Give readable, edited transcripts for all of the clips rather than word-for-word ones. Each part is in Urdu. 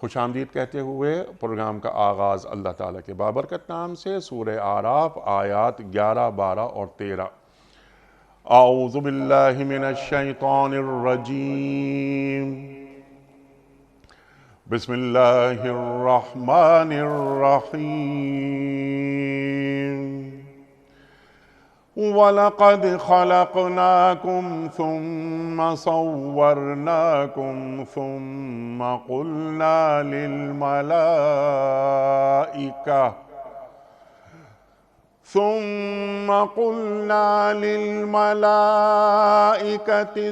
خوش آمدید کہتے ہوئے پروگرام کا آغاز اللہ تعالیٰ کے بابرکت نام سے، سورہ اعراف آیات 11، 12 اور 13۔ اعوذ باللہ من الشیطان الرجیم، بسم اللہ الرحمن الرحیم۔ وَلَقَدْ خَلَقْنَاكُمْ ثُمَّ صَوَّرْنَاكُمْ ثُمَّ قُلْنَا لِلْمَلَائِكَةِ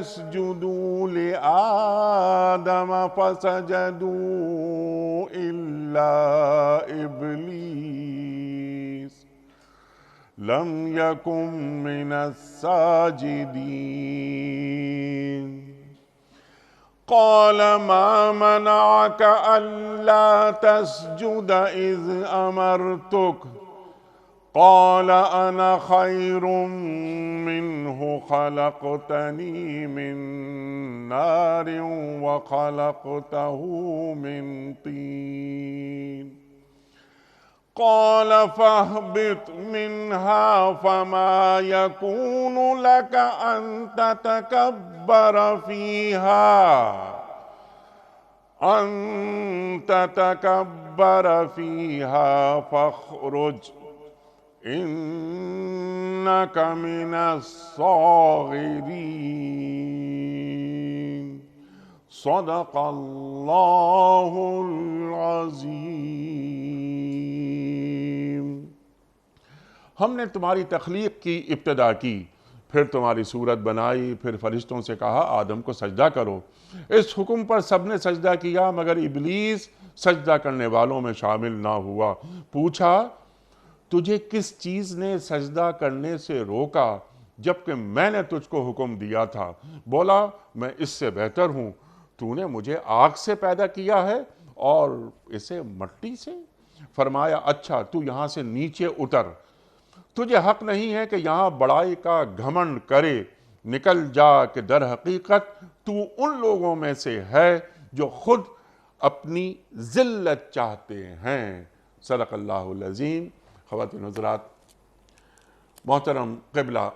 اسْجُدُوا لِآدَمَ فَسَجَدُوا إِلَّا إِبْلِيسَ لم يكن من الساجدين قال ما منعك ألا تسجد إذ أمرتك قال أنا خير منه خلقتني من نار وخلقته من طين قال فاهبط منها فما يكون لك أن تتكبر فيها فاخرج إنك من الصاغرين صدق اللہ العظیم۔ ہم نے تمہاری تخلیق کی ابتدا کی، پھر تمہاری صورت بنائی، پھر فرشتوں سے کہا آدم کو سجدہ کرو۔ اس حکم پر سب نے سجدہ کیا مگر ابلیس سجدہ کرنے والوں میں شامل نہ ہوا۔ پوچھا تجھے کس چیز نے سجدہ کرنے سے روکا جبکہ میں نے تجھ کو حکم دیا تھا؟ بولا میں اس سے بہتر ہوں، تو نے مجھے آگ سے پیدا کیا ہے اور اسے مٹی سے۔ فرمایا اچھا تو یہاں سے نیچے اتر، تجھے حق نہیں ہے کہ یہاں بڑائی کا گھمنڈ کرے، نکل جا کہ در حقیقت تو ان لوگوں میں سے ہے جو خود اپنی ذلت چاہتے ہیں۔ صدق اللہ العظیم۔ خواتین حضرات، محترم قبلہ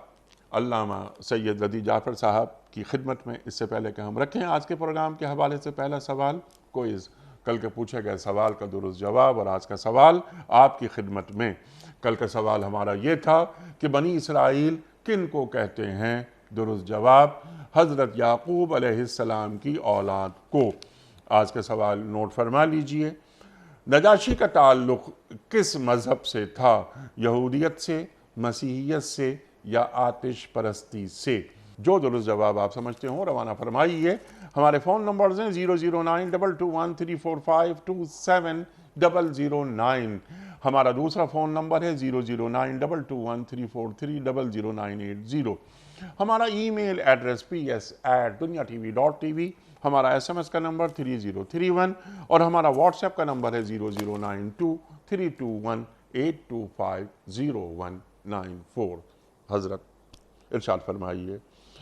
علامہ سید رضی جعفر صاحب کی خدمت میں اس سے پہلے کہ ہم رکھیں آج کے پروگرام کے حوالے سے پہلا سوال، کوئز، کل کے پوچھے گئے سوال کا درست جواب اور آج کا سوال آپ کی خدمت میں۔ کل کا سوال ہمارا یہ تھا کہ بنی اسرائیل کن کو کہتے ہیں؟ درست جواب حضرت یعقوب علیہ السلام کی اولاد کو۔ آج کا سوال نوٹ فرما لیجئے۔ نجاشی کا تعلق کس مذہب سے تھا؟ یہودیت سے، مسیحیت سے یا آتش پرستی سے؟ جو درست جواب آپ سمجھتے ہوں روانہ فرمائیے۔ ہمارے فون نمبرز ہیں 00922134527 ہمارا دوسرا فون نمبر ہے 009221343009880۔ ہمارا ای میل ایڈریس ps@duniatv.tv، ہمارا SMS کا نمبر 3031 اور ہمارا واٹس ایپ کا نمبر ہے 009232182509194۔ حضرت ارشاد فرمائیے۔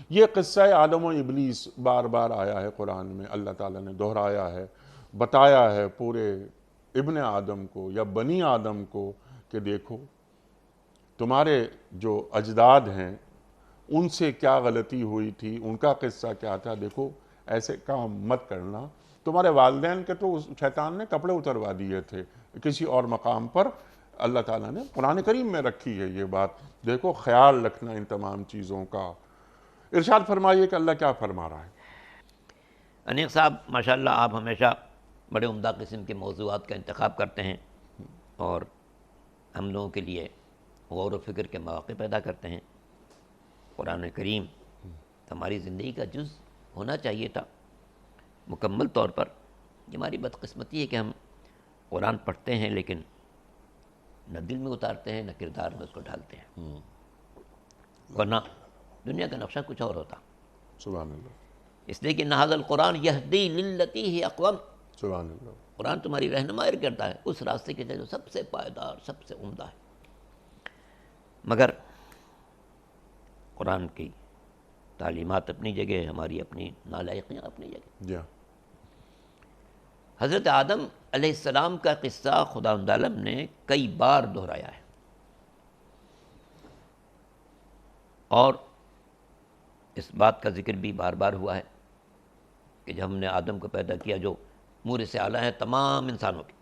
یہ قصہ آدم و ابلیس بار بار آیا ہے قرآن میں، اللہ تعالیٰ نے دہرایا ہے، بتایا ہے پورے ابن آدم کو یا بنی آدم کو کہ دیکھو تمہارے جو اجداد ہیں ان سے کیا غلطی ہوئی تھی، ان کا قصہ کیا تھا، دیکھو ایسے کام مت کرنا۔ تمہارے والدین کے تو شیطان نے کپڑے اتروا دیے تھے، کسی اور مقام پر اللہ تعالیٰ نے قرآن کریم میں رکھی ہے یہ بات، دیکھو خیال رکھنا ان تمام چیزوں کا۔ ارشاد فرمائیے کہ اللہ کیا فرما رہا ہے۔ انیق صاحب ماشاءاللہ آپ ہمیشہ بڑے عمدہ قسم کے موضوعات کا انتخاب کرتے ہیں اور ہم لوگوں کے لیے غور و فکر کے مواقع پیدا کرتے ہیں۔ قرآن کریم ہماری زندگی کا جز ہونا چاہیے تھا مکمل طور پر۔ یہ ہماری بدقسمتی ہے کہ ہم قرآن پڑھتے ہیں لیکن نہ دل میں اتارتے ہیں نہ کردار میں اس کو ڈالتے ہیں، ورنہ دنیا کا نقشہ کچھ اور ہوتا۔ سبحان اللہ۔ اس لیے کہ نہذا القرآن یہدی للتی ہی اقوم، سبحان اللہ۔ قرآن تمہاری رہنمائی کرتا ہے اس راستے کے جو سب سے پائیدار، سب سے عمدہ ہے۔ مگر قرآن کی تعلیمات اپنی جگہ، ہماری اپنی نالائقیاں اپنی جگہ۔ جی ہاں۔ حضرت آدم علیہ السلام کا قصہ خداوند عالم نے کئی بار دہرایا ہے، اور اس بات کا ذکر بھی بار بار ہوا ہے کہ جب ہم نے آدم کو پیدا کیا جو مور سے اعلیٰ ہے تمام انسانوں کے،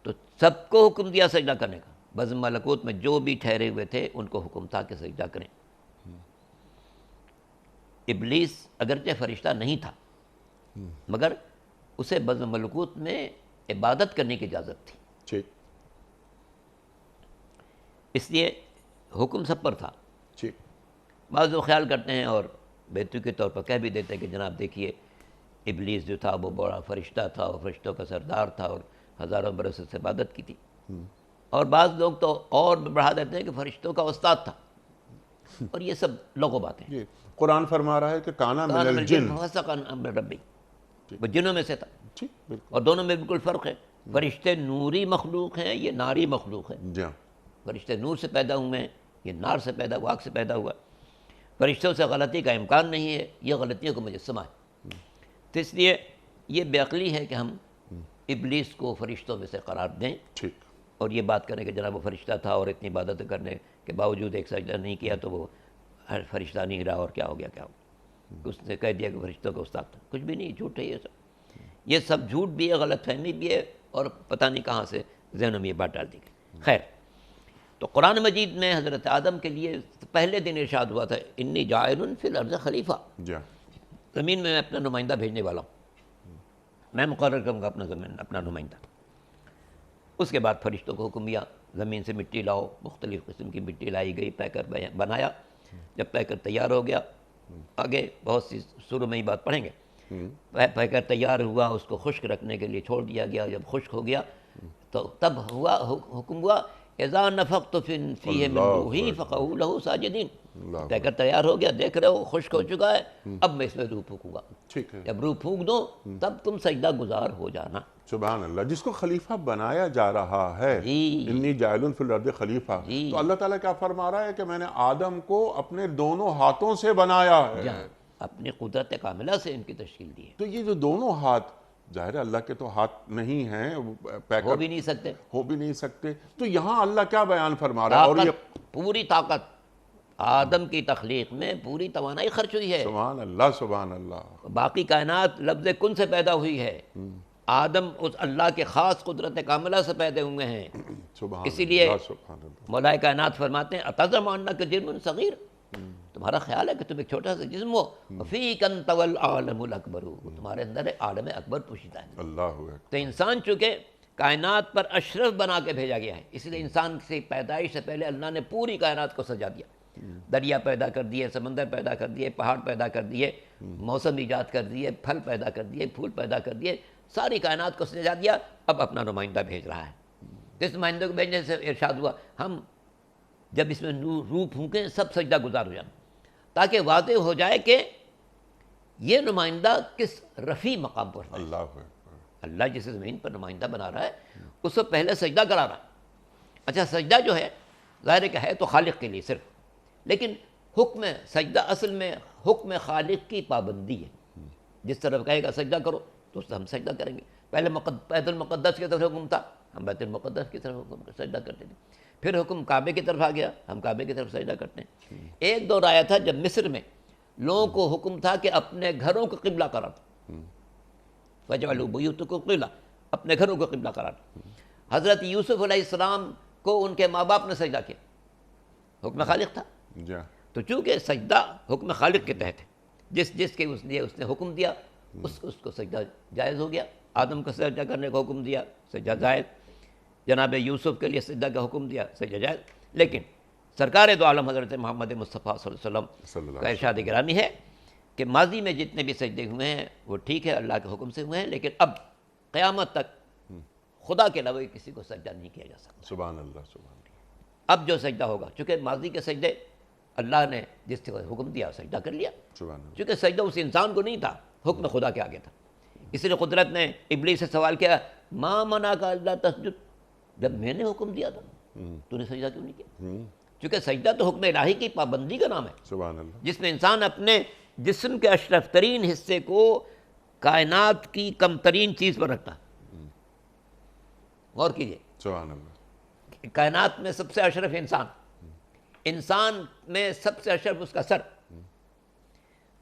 تو سب کو حکم دیا سجدہ کرنے کا۔ بزم ملکوت میں جو بھی ٹھہرے ہوئے تھے ان کو حکم تھا کہ سجدہ کریں۔ ابلیس اگرچہ فرشتہ نہیں تھا مگر اسے بزم ملکوت میں عبادت کرنے کی اجازت تھی، ٹھیک اس لیے حکم سب پر تھا۔ ٹھیک بعض لوگ خیال کرتے ہیں اور بیتو کے طور پر کہہ بھی دیتے ہیں کہ جناب دیکھیے ابلیس جو تھا وہ بڑا فرشتہ تھا اور فرشتوں کا سردار تھا اور ہزاروں برس سے عبادت کی تھی، اور بعض لوگ تو اور بڑھا دیتے ہیں کہ فرشتوں کا استاد تھا، اور یہ سب لوگو باتیں ہیں۔ جی قرآن فرما رہا ہے کہ کانا من الجن، فسق عن امر ربی، وہ جنوں میں سے تھا، ٹھیک بالکل اور دونوں میں بالکل فرق ہے۔ فرشتے نوری مخلوق ہیں، یہ ناری مخلوق ہے۔ جی ہاں فرشتے نور سے پیدا ہوئے ہیں، یہ نار سے پیدا ہوا، آگ سے پیدا ہوا۔ فرشتوں سے غلطی کا امکان نہیں ہے، یہ غلطیوں کو مجسمہ ہے۔ تو اس لیے یہ بے عقلی ہے کہ ہم ابلیس کو فرشتوں میں سے قرار دیں ٹھیک اور یہ بات کریں کہ جناب وہ فرشتہ تھا اور اتنی عبادت کرنے کے باوجود ایک سجدہ نہیں کیا تو وہ ہر فرشتہ نہیں رہا، اور کیا ہو گیا کیا ہو گیا، اس نے کہہ دیا کہ فرشتوں کا استاد تھا۔ کچھ بھی نہیں، جھوٹ ہے یہ سب جھوٹ بھی ہے، غلط فہمی بھی ہے، اور پتہ نہیں کہاں سے ذہنوں میں یہ بات ڈال دی گئی۔ خیر، تو قرآن مجید میں حضرت آدم کے لیے پہلے دن ارشاد ہوا تھا انی جاعل فی الارض خلیفہ، جی ہاں زمین میں اپنا نمائندہ بھیجنے والا ہوں، میں مقرر کروں گا اپنا نمائندہ۔ اس کے بعد فرشتوں کو حکم دیا زمین سے مٹی لاؤ، مختلف قسم کی مٹی لائی گئی، پیکر بنایا۔ جب پیکر تیار ہو گیا، آگے بہت سی سوروں میں ہی بات پڑھیں گے، پیکر تیار ہوا، اس کو خشک رکھنے کے لیے چھوڑ دیا گیا۔ جب خشک ہو گیا تو تب ہوا حکم ہوا اذا نفخت فیہ من روحی فقعوا لہ ساجدین۔ اللہ پیکر تیار ہو گیا، دیکھ رہے ہو خشک ہو چکا ہے، اب میں اس میں روح پھونکوں گا۔ ٹھیک ہے جب روح پھونک دو تب تم سجدہ گزار ہو جانا۔ سبحان اللہ، جس کو خلیفہ بنایا جا رہا ہے، جی انی جاعل فی الارض خلیفہ، جی۔ تو اللہ تعالیٰ کیا فرما رہا ہے کہ میں نے آدم کو اپنے دونوں ہاتھوں سے بنایا ہے۔ جہاں اپنی قدرت کاملہ سے ان کی تشکیل دی ہے، تو یہ جو دونوں ہاتھ، ظاہر ہے اللہ کے تو ہاتھ نہیں ہیں، ہو پیکر بھی نہیں سکتے۔ ہو بھی نہیں سکتے، تو یہاں اللہ کیا بیان فرما رہا ہے؟ اور یہ طاقت، پوری طاقت آدم کی تخلیق میں پوری توانائی خرچ ہوئی ہے۔ سبحان اللہ سبحان اللہ، باقی کائنات لفظ کن سے پیدا ہوئی ہے، آدم اس اللہ کے خاص قدرت کاملہ سے پیدا ہوئے ہیں۔ سبحان اسی لیے اللہ سبحان اللہ، مولا کائنات فرماتے ہیں اتزعم انک جرم صغیر، تمہارا خیال ہے کہ تم ایک چھوٹا سا جسم ہو، فیک انت والعالم الاکبر، تمہارے اندر عالم اکبر پوشیدہ ہے۔ اللہ اکبر، تو انسان چونکہ کائنات پر اشرف بنا کے بھیجا گیا ہے، اس لیے انسان سے پیدائش سے پہلے اللہ نے پوری کائنات کو سجا دیا، دریا پیدا کر دیے، سمندر پیدا کر دیے، پہاڑ پیدا کر دیے، موسم ایجاد کر دیے، پھل پیدا کر دیے، پھول پیدا کر دیے، ساری کائنات کو سجا دیا۔ اب اپنا نمائندہ بھیج رہا ہے۔ اس نمائندے کو بھیجنے سے ارشاد ہوا ہم جب اس میں روح پھونکیں سب سجدہ گزار ہو جانا، تاکہ واضح ہو جائے کہ یہ نمائندہ کس رفیع مقام پر ہے۔ اللہ اکبر، اللہ جس زمین پر نمائندہ بنا رہا ہے اس کو پہلے سجدہ کرا رہا ہے۔ اچھا سجدہ جو ہے ظاہر ہے کہ ہے تو خالق کے لیے صرف، لیکن حکم سجدہ اصل میں حکم خالق کی پابندی ہے۔ جس طرف کہے گا سجدہ کرو تو اس سے ہم سجدہ کریں گے۔ پہلے بیت المقدس کی طرف حکم تھا، ہم بیت المقدس کی طرف سجدہ کرتے تھے، پھر حکم کعبے کی طرف آ گیا، ہم کعبے کی طرف سجدہ کرتے ہیں۔ ایک دور آیا تھا جب مصر میں لوگوں کو حکم تھا کہ اپنے گھروں کو قبلہ قرار دو، فَجْعَلُوا بُيُوتَكُمْ قِبْلَةً، اپنے گھروں کو قبلہ قرار دو۔ حضرت یوسف علیہ السلام کو ان کے ماں باپ نے سجدہ کیا، حکم خالق تھا۔ جی ہاں، تو چونکہ سجدہ حکم خالق کے تحت ہے، جس کے اس نے حکم دیا اس کو سجدہ جائز ہو گیا۔ آدم کو سجدہ کرنے کا حکم دیا، سجدہ جائز۔ جناب یوسف کے لیے سجدہ کا حکم دیا، سجدہ جائز۔ لیکن سرکار دو عالم حضرت محمد مصطفیٰ صلی اللہ علیہ وسلم کا ارشاد گرامی ہے کہ ماضی میں جتنے بھی سجدے ہوئے ہیں وہ ٹھیک ہے اللہ کے حکم سے ہوئے ہیں، لیکن اب قیامت تک خدا کے علاوہ کسی کو سجدہ نہیں کیا جا سکتا۔ سبحان اللہ سبحان اللہ، اب جو سجدہ ہوگا، چونکہ ماضی کے سجدے اللہ نے جس کو حکم دیا سجدہ کر لیا، سبحان اللہ، چونکہ سجدہ اس انسان کو نہیں تھا، حکم خدا کے آگے تھا۔ اس لیے قدرت نے ابلیس سے سوال کیا ما منعک الا تسجد، جب میں نے حکم دیا تھا تو نے سجدہ کیوں نہیں کیا؟ چونکہ سجدہ تو حکم الہی کی پابندی کا نام ہے، سبحان اللہ، جس میں انسان اپنے جسم کے اشرف ترین حصے کو کائنات کی کم ترین چیز پر رکھتا ہے۔ غور کیجیے، سبحان اللہ، کائنات میں سب سے اشرف انسان، انسان میں سب سے اشرف اس کا سر،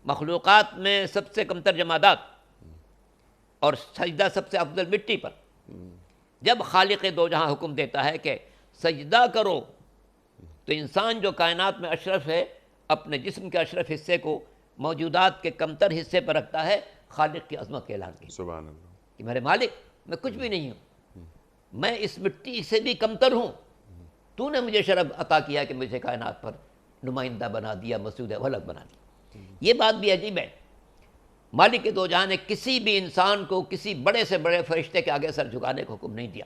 مخلوقات میں سب سے کمتر جمادات، اور سجدہ سب سے افضل مٹی پر۔ جب خالق دو جہاں حکم دیتا ہے کہ سجدہ کرو، تو انسان جو کائنات میں اشرف ہے اپنے جسم کے اشرف حصے کو موجودات کے کمتر حصے پر رکھتا ہے، خالق کی عظمت کے اعلان کی، سبحان اللہ، کہ میرے مالک میں کچھ بھی نہیں ہوں، میں اس مٹی سے بھی کمتر ہوں، تو نے مجھے شرف عطا کیا کہ مجھے کائنات پر نمائندہ بنا دیا، مسعود اولد بنا دیا۔ یہ بات بھی عجیب ہے، مالک دو جہاں نے کسی بھی انسان کو کسی بڑے سے بڑے فرشتے کے آگے سر جھکانے کا حکم نہیں دیا،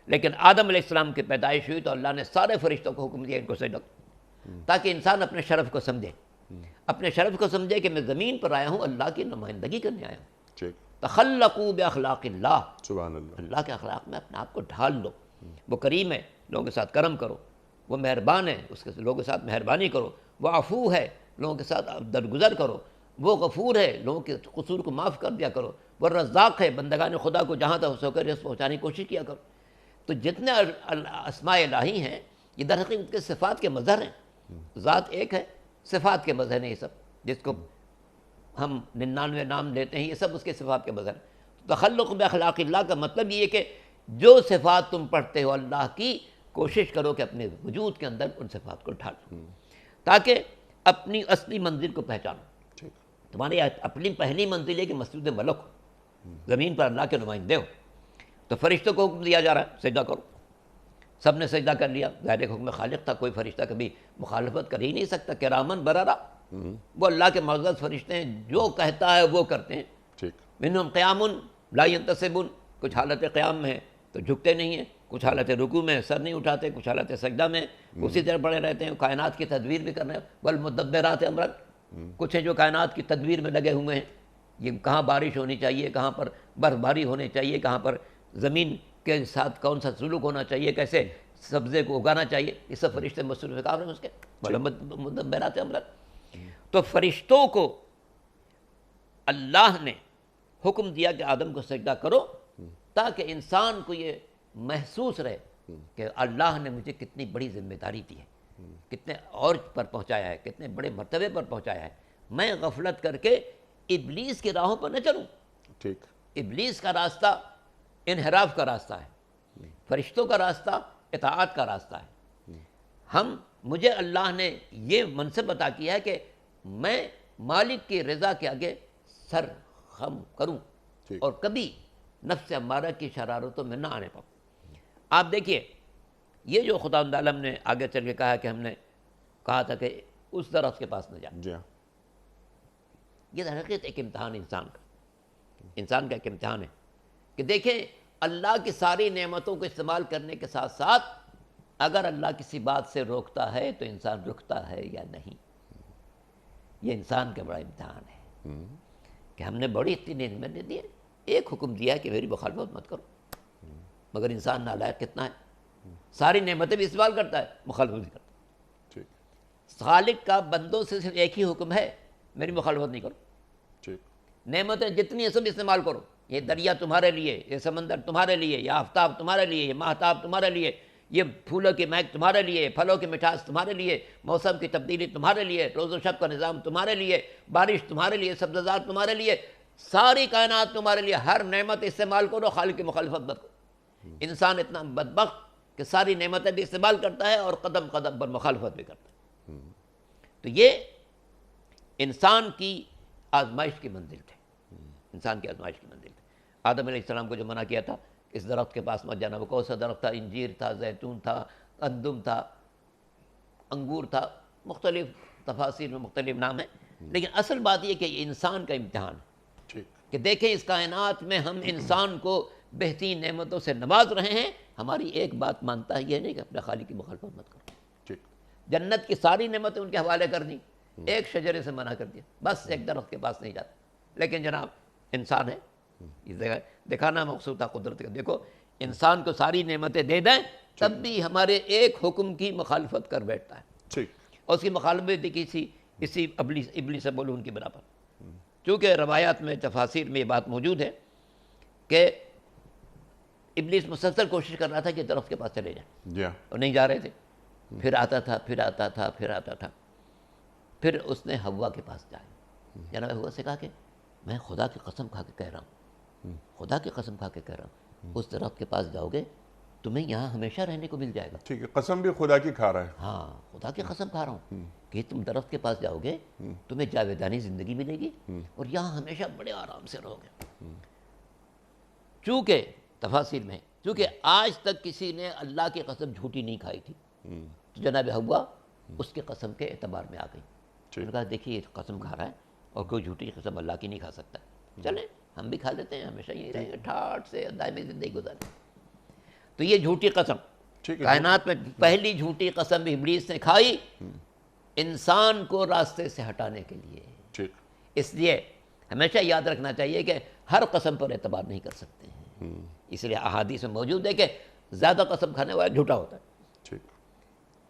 لیکن آدم علیہ السلام کی پیدائش ہوئی تو اللہ نے سارے فرشتوں کو حکم دیا ان کو سجدہ کرو، تاکہ انسان اپنے شرف کو سمجھے، اپنے شرف کو سمجھے کہ میں زمین پر آیا ہوں، اللہ کی نمائندگی کرنے آیا ہوں۔ ٹھیک، تخلقوا باخلاق اللہ، سبحان اللہ، اللہ کے اخلاق میں اپنے آپ کو ڈھال لو۔ وہ کریم ہے، لوگوں کے ساتھ کرم کرو، وہ مہربان ہے، اس کے لوگوں کے ساتھ مہربانی کرو، وہ عفو ہے، لوگوں کے ساتھ درگزر کرو، وہ غفور ہے، لوگوں کے قصور کو معاف کر دیا کرو، وہ رزاق ہے، بندگان خدا کو جہاں تک ہو سکے رزق پہنچانے کی کوشش کیا کرو۔ تو جتنے اسماء الہی ہیں یہ در حقیقت کے صفات کے مظہر ہیں، ذات ایک ہے، صفات کے مظہر ہیں یہ سب، جس کو ہم 99 نام لیتے ہیں، یہ سب اس کے صفات کے مظہر ہیں۔ تخلق باخلاق اللہ کا مطلب یہ ہے کہ جو صفات تم پڑھتے ہو اللہ کی، کوشش کرو کہ اپنے وجود کے اندر ان صفات کو ڈھالو، تاکہ اپنی اصلی منزل کو پہچانو۔ ٹھیک، تمہاری اپنی پہلی منزل ہے کہ مسجد ملک ہو، زمین پر اللہ کے نمائندے ہو۔ تو فرشتوں کو حکم دیا جا رہا ہے سجدہ کرو، سب نے سجدہ کر لیا، ظاہر حکم خالق تھا، کوئی فرشتہ کبھی مخالفت کر ہی نہیں سکتا، کرامن بررا، وہ اللہ کے معزز فرشتے ہیں، جو کہتا ہے وہ کرتے ہیں۔ ٹھیک، منہم قیام لا ینتصبون، کچھ حالت قیام میں ہیں تو جھکتے نہیں ہیں، کچھ حالت رکوع میں سر نہیں اٹھاتے، کچھ حالت سجدہ میں اسی طرح پڑے رہتے ہیں، کائنات کی تدبیر بھی کر رہے ہیں، والمدبرات امرا، کچھ ہیں جو کائنات کی تدبیر میں لگے ہوئے ہیں، یہ کہاں بارش ہونی چاہیے، کہاں پر برف باری ہونی چاہیے، کہاں پر زمین کے ساتھ کون سا سلوک ہونا چاہیے، کیسے سبزے کو اگانا چاہیے، یہ سب فرشتے مصروف کام ہیں اس کے، والمدبرات امرا۔ تو فرشتوں کو اللہ نے حکم دیا کہ آدم کو سجدہ کرو، تاکہ انسان کو یہ محسوس رہے کہ اللہ نے مجھے کتنی بڑی ذمہ داری دی ہے، کتنے اور پر پہنچایا ہے، کتنے بڑے مرتبے پر پہنچایا ہے، میں غفلت کر کے ابلیس کی راہوں پر نہ چلوں۔ ٹھیک، ابلیس کا راستہ انحراف کا راستہ ہے، فرشتوں کا راستہ اطاعت کا راستہ ہے۔ مجھے اللہ نے یہ منصب عطا کیا ہے کہ میں مالک کی رضا کے آگے سر خم کروں ٹھیک، اور کبھی نفس امارہ کی شرارتوں میں نہ آنے پاؤں۔ آپ دیکھیے، یہ جو خدا عالم نے آگے چل کے کہا کہ ہم نے کہا تھا کہ اس درخت کے پاس نہ جا، جی ہاں، یہ در حقیقت ایک امتحان انسان کا ایک امتحان ہے کہ دیکھیں اللہ کی ساری نعمتوں کو استعمال کرنے کے ساتھ ساتھ اگر اللہ کسی بات سے روکتا ہے تو انسان رکتا ہے یا نہیں۔ یہ انسان کا بڑا امتحان ہے کہ ہم نے بڑی اتنی نعمتیں دی ہیں، ایک حکم دیا ہے کہ میری مخالفت مت کرو، مگر انسان نالائق کتنا ہے، ساری نعمتیں بھی استعمال کرتا ہے، مخالفت بھی کرتا ہے۔ ٹھیک، خالق کا بندوں سے صرف ایک ہی حکم ہے، میری مخالفت نہیں کرو، ٹھیک، نعمتیں جتنی ہیں سب استعمال کرو، یہ دریا تمہارے لیے، یہ سمندر تمہارے لیے، یہ آفتاب تمہارے لیے، یہ ماہتاب تمہارے لیے، یہ پھولوں کی مہک تمہارے لیے، پھلوں کی مٹھاس تمہارے لیے، موسم کی تبدیلی تمہارے لیے، روز و شب کا نظام تمہارے لیے، بارش تمہارے لیے، سبززار تمہارے لیے، ساری کائنات تمہارے لیے، ہر نعمت استعمال کرو، خالق کی مخالفت مت کرو۔ انسان اتنا بدبخت کہ ساری نعمتیں بھی استعمال کرتا ہے اور قدم قدم پر مخالفت بھی کرتا ہے۔ تو یہ انسان کی آزمائش کی منزل تھے، انسان کی آزمائش کی منزل تھے۔ آدم علیہ السلام کو جو منع کیا تھا اس درخت کے پاس مت جانا، وہ کون سا درخت تھا؟ انجیر تھا، زیتون تھا، گندم تھا، انگور تھا، مختلف تفاسیر میں مختلف نام ہیں، لیکن اصل بات یہ کہ یہ انسان کا امتحان ہے ٹھیک، کہ دیکھیں اس کائنات میں ہم انسان کو بہترین نعمتوں سے نواز رہے ہیں، ہماری ایک بات مانتا ہے، یہ نہیں کہ اپنے خالق کی مخالفت مت کرو۔ ٹھیک، جنت کی ساری نعمتیں ان کے حوالے کر دی، ایک شجرے سے منع کر دیا، بس ایک درخت کے پاس نہیں جاتا۔ لیکن جناب انسان ہے، یہ دکھانا مقصود تھا قدرت کا، دیکھو انسان کو ساری نعمتیں دے دیں تب بھی ہمارے ایک حکم کی مخالفت کر بیٹھتا ہے، ٹھیک، اور اس کی مخالفت اسی ابلیس سے بولو ان کی بنا پر۔ چونکہ روایات میں تفاسیر میں یہ بات موجود ہے کہ ابلیس مسلسل کوشش کر رہا تھا کہ درخت کے پاس چلے جائیں، جی اور نہیں جا رہے تھے، پھر آتا تھا پھر آتا تھا پھر آتا تھا، پھر اس نے حوا کے پاس جایا، جناب حوا سے کہا کہ میں خدا کی قسم کھا کے کہہ رہا ہوں، خدا کی قسم کھا کے کہہ رہا ہوں، اس درخت کے پاس جاؤ گے تمہیں یہاں ہمیشہ رہنے کو مل جائے گا۔ ٹھیک ہے، قسم بھی خدا کی کھا رہا ہے۔ ہاں، خدا کی قسم کھا رہا ہوں کہ تم درخت کے پاس جاؤ گے تمہیں جاویدانی زندگی ملے گی اور یہاں ہمیشہ بڑے آرام سے رہو گے۔ چونکہ تفاسیر میں چونکہ آج تک کسی نے اللہ کی قسم جھوٹی نہیں کھائی تھی، تو جناب حوا اس کی قسم کے اعتبار میں آ گئی۔ انہوں نے کہا دیکھیے یہ قسم کھا رہا ہے اور کوئی جھوٹی قسم اللہ کی نہیں کھا سکتا، چلیں ہم بھی کھا لیتے ہیں، ہمیشہ یہی رہیں گے، ٹھاٹ سے دائمی زندگی گزاریں۔ تو یہ جھوٹی قسم کائنات میں پہلی جھوٹی قسم ابلیس نے کھائی انسان کو راستے سے ہٹانے کے لیے۔ اس لیے ہمیشہ یاد رکھنا چاہیے کہ ہر قسم پر اعتبار نہیں کر سکتے ہیں، اس لیے احادیث میں موجود ہے کہ زیادہ قسم کھانے والا جھوٹا ہوتا ہے۔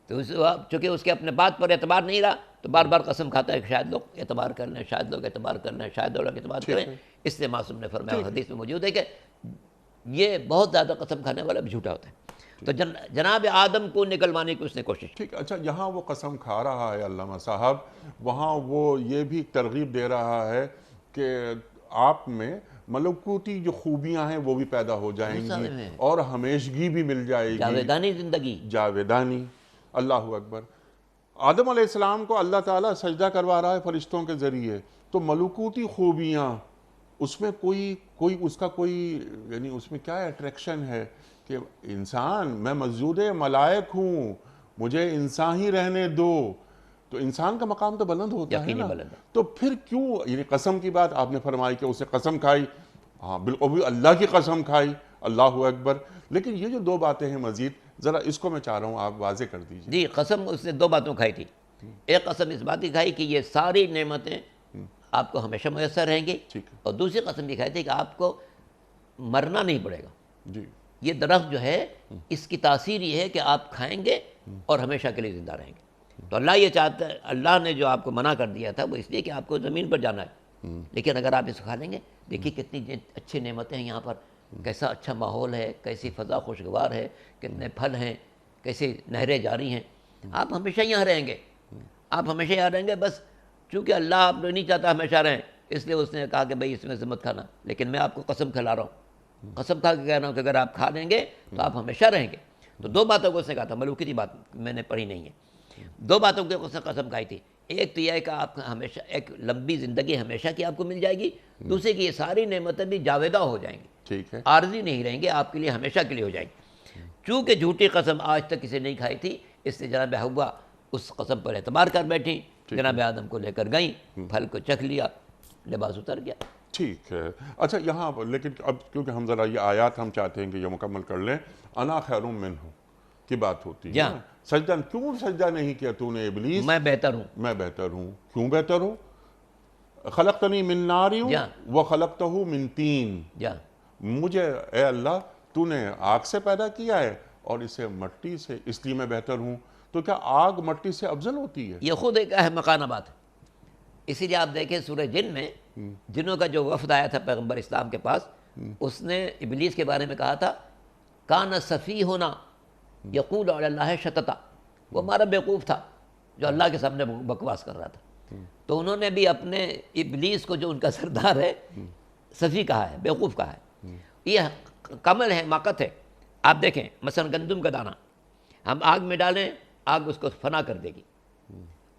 تو چونکہ اس کے اپنے بات پر اعتبار نہیں رہا تو بار بار قسم کھاتا ہے کہ شاید لوگ اعتبار کر لیں، شاید لوگ اعتبار کر لیں، شاید لوگ اعتبار کریں۔ اس لیے معصوم نے فرمایا اور حدیث میں موجود ہے کہ یہ بہت زیادہ قسم کھانے والا بھی جھوٹا ہوتا ہے۔ تو جناب آدم کو نکلوانے کی اس نے کوشش کی۔ ٹھیک، اچھا یہاں وہ قسم کھا رہا ہے علامہ صاحب، وہاں وہ یہ بھی ترغیب دے رہا ہے کہ آپ میں ملکوتی جو خوبیاں ہیں وہ بھی پیدا ہو جائیں گی اور ہمیشگی بھی مل جائے گی، جاویدانی زندگی، جاویدانی۔ اللہ اکبر۔ آدم علیہ السلام کو اللہ تعالیٰ سجدہ کروا رہا ہے فرشتوں کے ذریعے، تو ملکوتی خوبیاں اس میں کوئی اس کا کوئی یعنی اس میں کیا اٹریکشن ہے کہ انسان، میں مسجود ملائک ہوں، مجھے انسان ہی رہنے دو، تو انسان کا مقام تو بلند ہوتا ہے نا، تو پھر کیوں یعنی قسم کی بات آپ نے فرمائی کہ اسے قسم کھائی، ہاں بالکل اللہ کی قسم کھائی، اللہ اکبر، لیکن یہ جو دو باتیں ہیں مزید ذرا اس کو میں چاہ رہا ہوں آپ واضح کر دیجئے۔ جی، قسم اس نے دو باتوں کھائی تھی، ایک قسم اس بات کی کھائی کہ یہ ساری نعمتیں آپ کو ہمیشہ میسر رہیں گی، اور دوسری قسم یہ کھائی تھی کہ آپ کو مرنا نہیں پڑے گا۔ جی، یہ درخت جو ہے اس کی تاثیر یہ ہے کہ آپ کھائیں گے اور ہمیشہ کے لیے زندہ رہیں گے۔ تو اللہ یہ چاہتا ہے، اللہ نے جو آپ کو منع کر دیا تھا وہ اس لیے کہ آپ کو زمین پر جانا ہے، لیکن اگر آپ اس کو کھا لیں گے، دیکھیے کتنی اچھی نعمتیں ہیں یہاں پر، کیسا اچھا ماحول ہے، کیسی فضا خوشگوار ہے، کتنے پھل ہیں، کیسی نہریں جاری ہیں، آپ ہمیشہ یہاں رہیں گے، آپ ہمیشہ یہاں رہیں گے۔ بس چونکہ اللہ آپ نے نہیں چاہتا ہمیشہ رہیں، اس لیے اس نے کہا کہ بھئی اس میں سے مت کھانا، لیکن میں آپ کو قسم کھلا رہا ہوں، قسم کھا کے کہہ رہا ہوں کہ اگر آپ کھا لیں گے تو آپ ہمیشہ رہیں گے۔ تو دو باتوں کو اس نے کہا تھا، ملوکی بات میں نے پڑھی نہیں ہے، دو باتوں کو اس نے قسم کھائی تھی، ایک تو یہ ہے کہ آپ ہمیشہ ایک لمبی زندگی ہمیشہ کی آپ کو مل جائے گی، دوسری کہ یہ ساری نعمتیں بھی جاویدہ ہو جائیں گی، ٹھیک ہے، عارضی نہیں رہیں گے، آپ کے لیے ہمیشہ کے لیے ہو جائیں گی۔ چونکہ جھوٹی قسم آج تک کسی نہیں کھائی تھی، اس لیے جناب حوا اس قسم پر اعتبار کر بیٹھی، جناب آدم کو لے کر گئیں، پھل کو چکھ لیا، لباس اتر گیا۔ ٹھیک ہے، اچھا یہاں لیکن اب کیونکہ ہم ذرا یہ آیات ہم چاہتے ہیں کہ یہ مکمل کر لیں، انا خیر منہ کی بات ہوتی ہے، سجدہ کیوں سجدہ نہیں کیا تو نے ابلیس؟ میں بہتر ہوں، میں بہتر ہوں، کیوں بہتر ہوں؟ خلقتنی من نار وخلقتہ من طین، مجھے اے اللہ تو نے آگ سے پیدا کیا ہے اور اسے مٹی سے، اس لیے میں بہتر ہوں۔ تو کیا آگ مٹی سے افضل ہوتی ہے؟ یہ خود ایک احمقانہ بات ہے، اسی لیے آپ دیکھیں سورہ جن میں جنوں کا جو وفد آیا تھا پیغمبر اسلام کے پاس، اس نے ابلیس کے بارے میں کہا تھا کان سفیہنا یقول علی اللہ شططا، وہ ہمارا بیوقوف تھا جو اللہ کے سامنے بکواس کر رہا تھا۔ تو انہوں نے بھی اپنے ابلیس کو جو ان کا سردار ہے سفیہ کہا ہے، بیوقوف کہا ہے۔ یہ کمل ہے، حماقت ہے۔ آپ دیکھیں مثلا گندم کا دانہ ہم آگ میں ڈالیں، آگ اس کو فنا کر دے گی،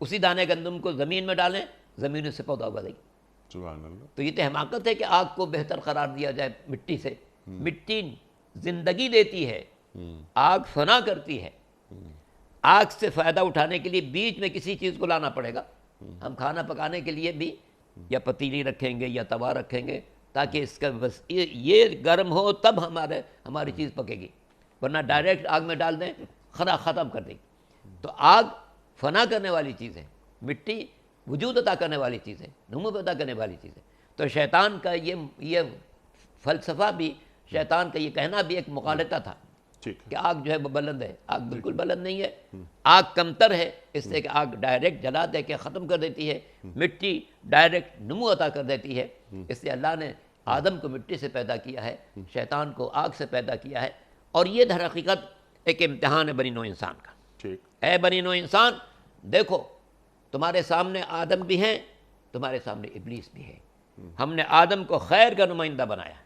اسی دانے گندم کو زمین میں ڈالیں، زمین سے پودا اگا دے گی۔ سبحان اللہ۔ تو یہ تو حماقت ہے کہ آگ کو بہتر قرار دیا جائے مٹی سے۔ مٹی زندگی دیتی ہے، آگ فنا کرتی ہے۔ آگ سے فائدہ اٹھانے کے لیے بیچ میں کسی چیز کو لانا پڑے گا۔ ہم کھانا پکانے کے لیے بھی یا پتیلی رکھیں گے یا توا رکھیں گے تاکہ اس کا بس یہ گرم ہو تب ہماری چیز پکے گی، ورنہ ڈائریکٹ آگ میں ڈال دیں خنا ختم کر دے گی۔ تو آگ فنا کرنے والی چیز ہے، مٹی وجود عطا کرنے والی چیز ہے، نمو پیدا کرنے والی چیز ہے۔ تو شیطان کا یہ فلسفہ بھی، شیطان کا یہ کہنا بھی ایک مغالطہ تھا ٹھیک ہے، کہ آگ جو ہے وہ بلند ہے، آگ بالکل بلند نہیں ہے، آگ کمتر ہے، اس لیے کہ آگ ڈائریکٹ جلا دے کے ختم کر دیتی ہے، مٹی ڈائریکٹ نمو عطا کر دیتی ہے، اس لیے اللہ نے آدم کو مٹی سے پیدا کیا ہے، شیطان کو آگ سے پیدا کیا ہے، اور یہ در حقیقت ایک امتحان ہے بنی نوع انسان کا۔ ٹھیک، اے بنی نوع انسان، دیکھو تمہارے سامنے آدم بھی ہیں، تمہارے سامنے ابلیس بھی ہے، ہم نے آدم کو خیر کا نمائندہ بنایا،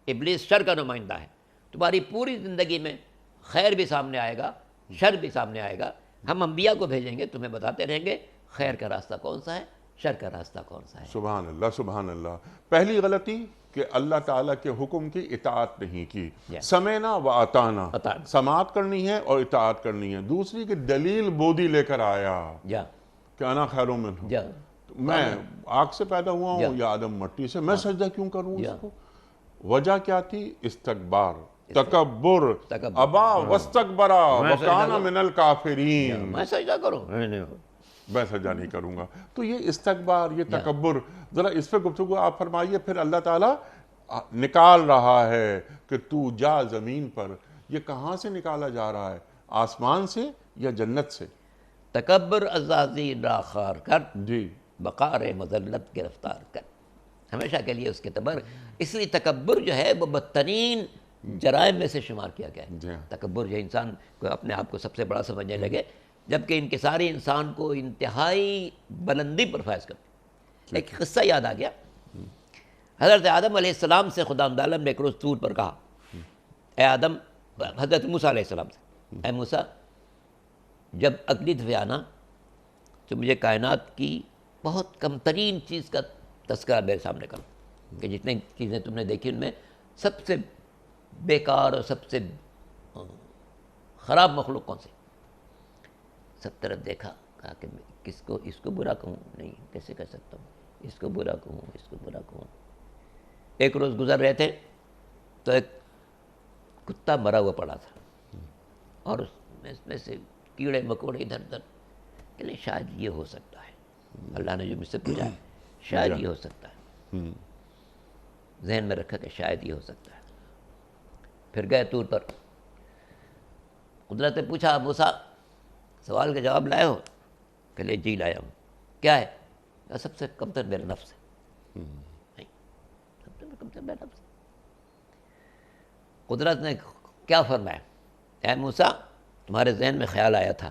ابلیس شر کا نمائندہ ہے، تمہاری پوری زندگی میں خیر بھی سامنے آئے گا، شر بھی سامنے آئے گا، ہم انبیاء کو بھیجیں گے، تمہیں بتاتے رہیں گے خیر کا راستہ کون سا ہے، شر کا راستہ کون سا ہے۔ سبحان اللہ، سبحان اللہ۔ پہلی غلطی کہ اللہ تعالیٰ کے حکم کی اطاعت نہیں کی، سمینا و اطانا، سماعت کرنی ہے اور اطاعت کرنی ہے۔ دوسری کہ دلیل بودی لے کر آیا جا کہ انا خیر منہ، جا میں آگ سے پیدا ہوا ہوں یا آدم مٹی سے، میں سجدہ کیوں کروں اس کو؟ وجہ کیا تھی؟ استکبار، تکبر، ابا واستکبرا وکان من الکافرین، میں سجدہ کروں، میں سجدہ نہیں کروں گا۔ تو یہ استکبار، یہ تکبر، ذرا اس پہ گفتگو آپ فرمائیے۔ پھر اللہ تعالیٰ نکال رہا ہے کہ تو جا زمین پر، یہ کہاں سے نکالا جا رہا ہے؟ آسمان سے یا جنت سے؟ تکبر عزازی راخار کر، جی، بقار مذلت گرفتار کر، ہمیشہ کے لیے اس کے تبر۔ اس لیے تکبر جو ہے وہ بدترین جرائم میں سے شمار کیا گیا جی ہے۔ ہاں، تکبر جو انسان کو اپنے آپ کو سب سے بڑا سمجھنے لگے، جبکہ انکساری انسان کو انتہائی بلندی پر فائز کرتے۔ ایک قصہ یاد آ گیا، حضرت آدم علیہ السلام سے خدا عالم نے ایک روز طور پر کہا، اے آدم، حضرت موسیٰ علیہ السلام سے، اے موسیٰ، جب اگلی دفعہ آنا تو مجھے کائنات کی بہت کم ترین چیز کا تذکرہ میرے سامنے کرو، کہ جتنے چیزیں تم نے دیکھی ان میں سب سے بیکار اور سب سے خراب مخلوق کون سی؟ سب طرف دیکھا، کہا کہ کس کو، اس کو برا کہوں؟ نہیں، کیسے کہہ سکتا ہوں، اس کو برا کہوں، اس کو برا کہوں۔ ایک روز گزر رہے تھے تو ایک کتا مرا ہوا پڑا تھا، اور اس میں سے کیڑے مکوڑے ادھر ادھر، کہ نہیں شاید یہ ہو سکتا ہے، اللہ نے جو مجھ سے پوچھا ہے شاید یہ ہو سکتا ہے، ذہن میں رکھا کہ شاید یہ ہو سکتا ہے۔ پھر گئے طور پر، قدرت نے پوچھا، موسیٰ سوال کا جواب لائے ہو؟ کہ لے جی لایا ہوں۔ کیا ہے؟ سب سے کمتر میرا نفس ہے۔ نہیں، سب سے کمتر میرا نفس ہے۔ قدرت نے کیا فرمایا؟ اے موسیٰ، تمہارے ذہن میں خیال آیا تھا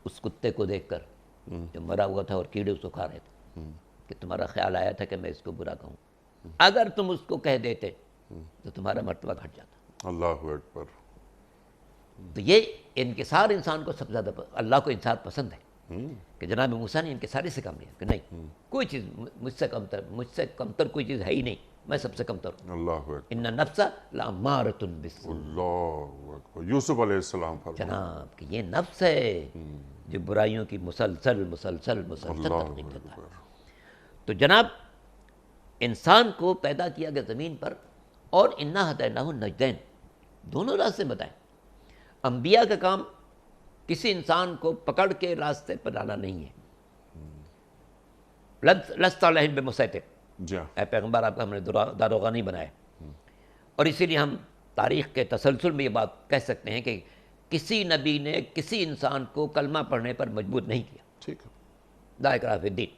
اس کتے کو دیکھ کر جو مرا ہوا تھا اور کیڑے اس کو کھا رہے تھے، کہ تمہارا خیال آیا تھا کہ میں اس کو برا کہوں، اگر تم اس کو کہہ دیتے تو تمہارا مرتبہ گھٹ جاتا۔ اللہ اکبر۔ تو یہ انکسار انسان کو سب سے زیادہ اللہ کو انکسار پسند ہے، کہ جناب موسیٰ نے انکساری سے کام لیا کہ نہیں، کوئی چیز مجھ سے کمتر کوئی چیز ہے ہی نہیں، میں سب سے کمتر ہوں۔ اللہ اکبر، ان النفس لامارۃ بالسوء، اللہ اکبر۔ یوسف علیہ السلام فرمایا، جناب کہ یہ نفس ہے جو برائیوں کی مسلسل اللہ ترغیب دیتا ہے۔ اکبر۔ تو جناب انسان کو پیدا کیا گیا زمین پر، اور انا ہدیناہ النجدین، دونوں راستے بتائیں۔ انبیاء کا کام کسی انسان کو پکڑ کے راستے پر لانا نہیں ہے، لست علیہم بمسیطر، جی ہاں، اے پیغمبر آپ کا ہم نے داروغہ نہیں بنایا۔ اور اسی لیے ہم تاریخ کے تسلسل میں یہ بات کہہ سکتے ہیں کہ کسی نبی نے کسی انسان کو کلمہ پڑھنے پر مجبور نہیں کیا، ٹھیک ہے، لا اکراہ فی الدین،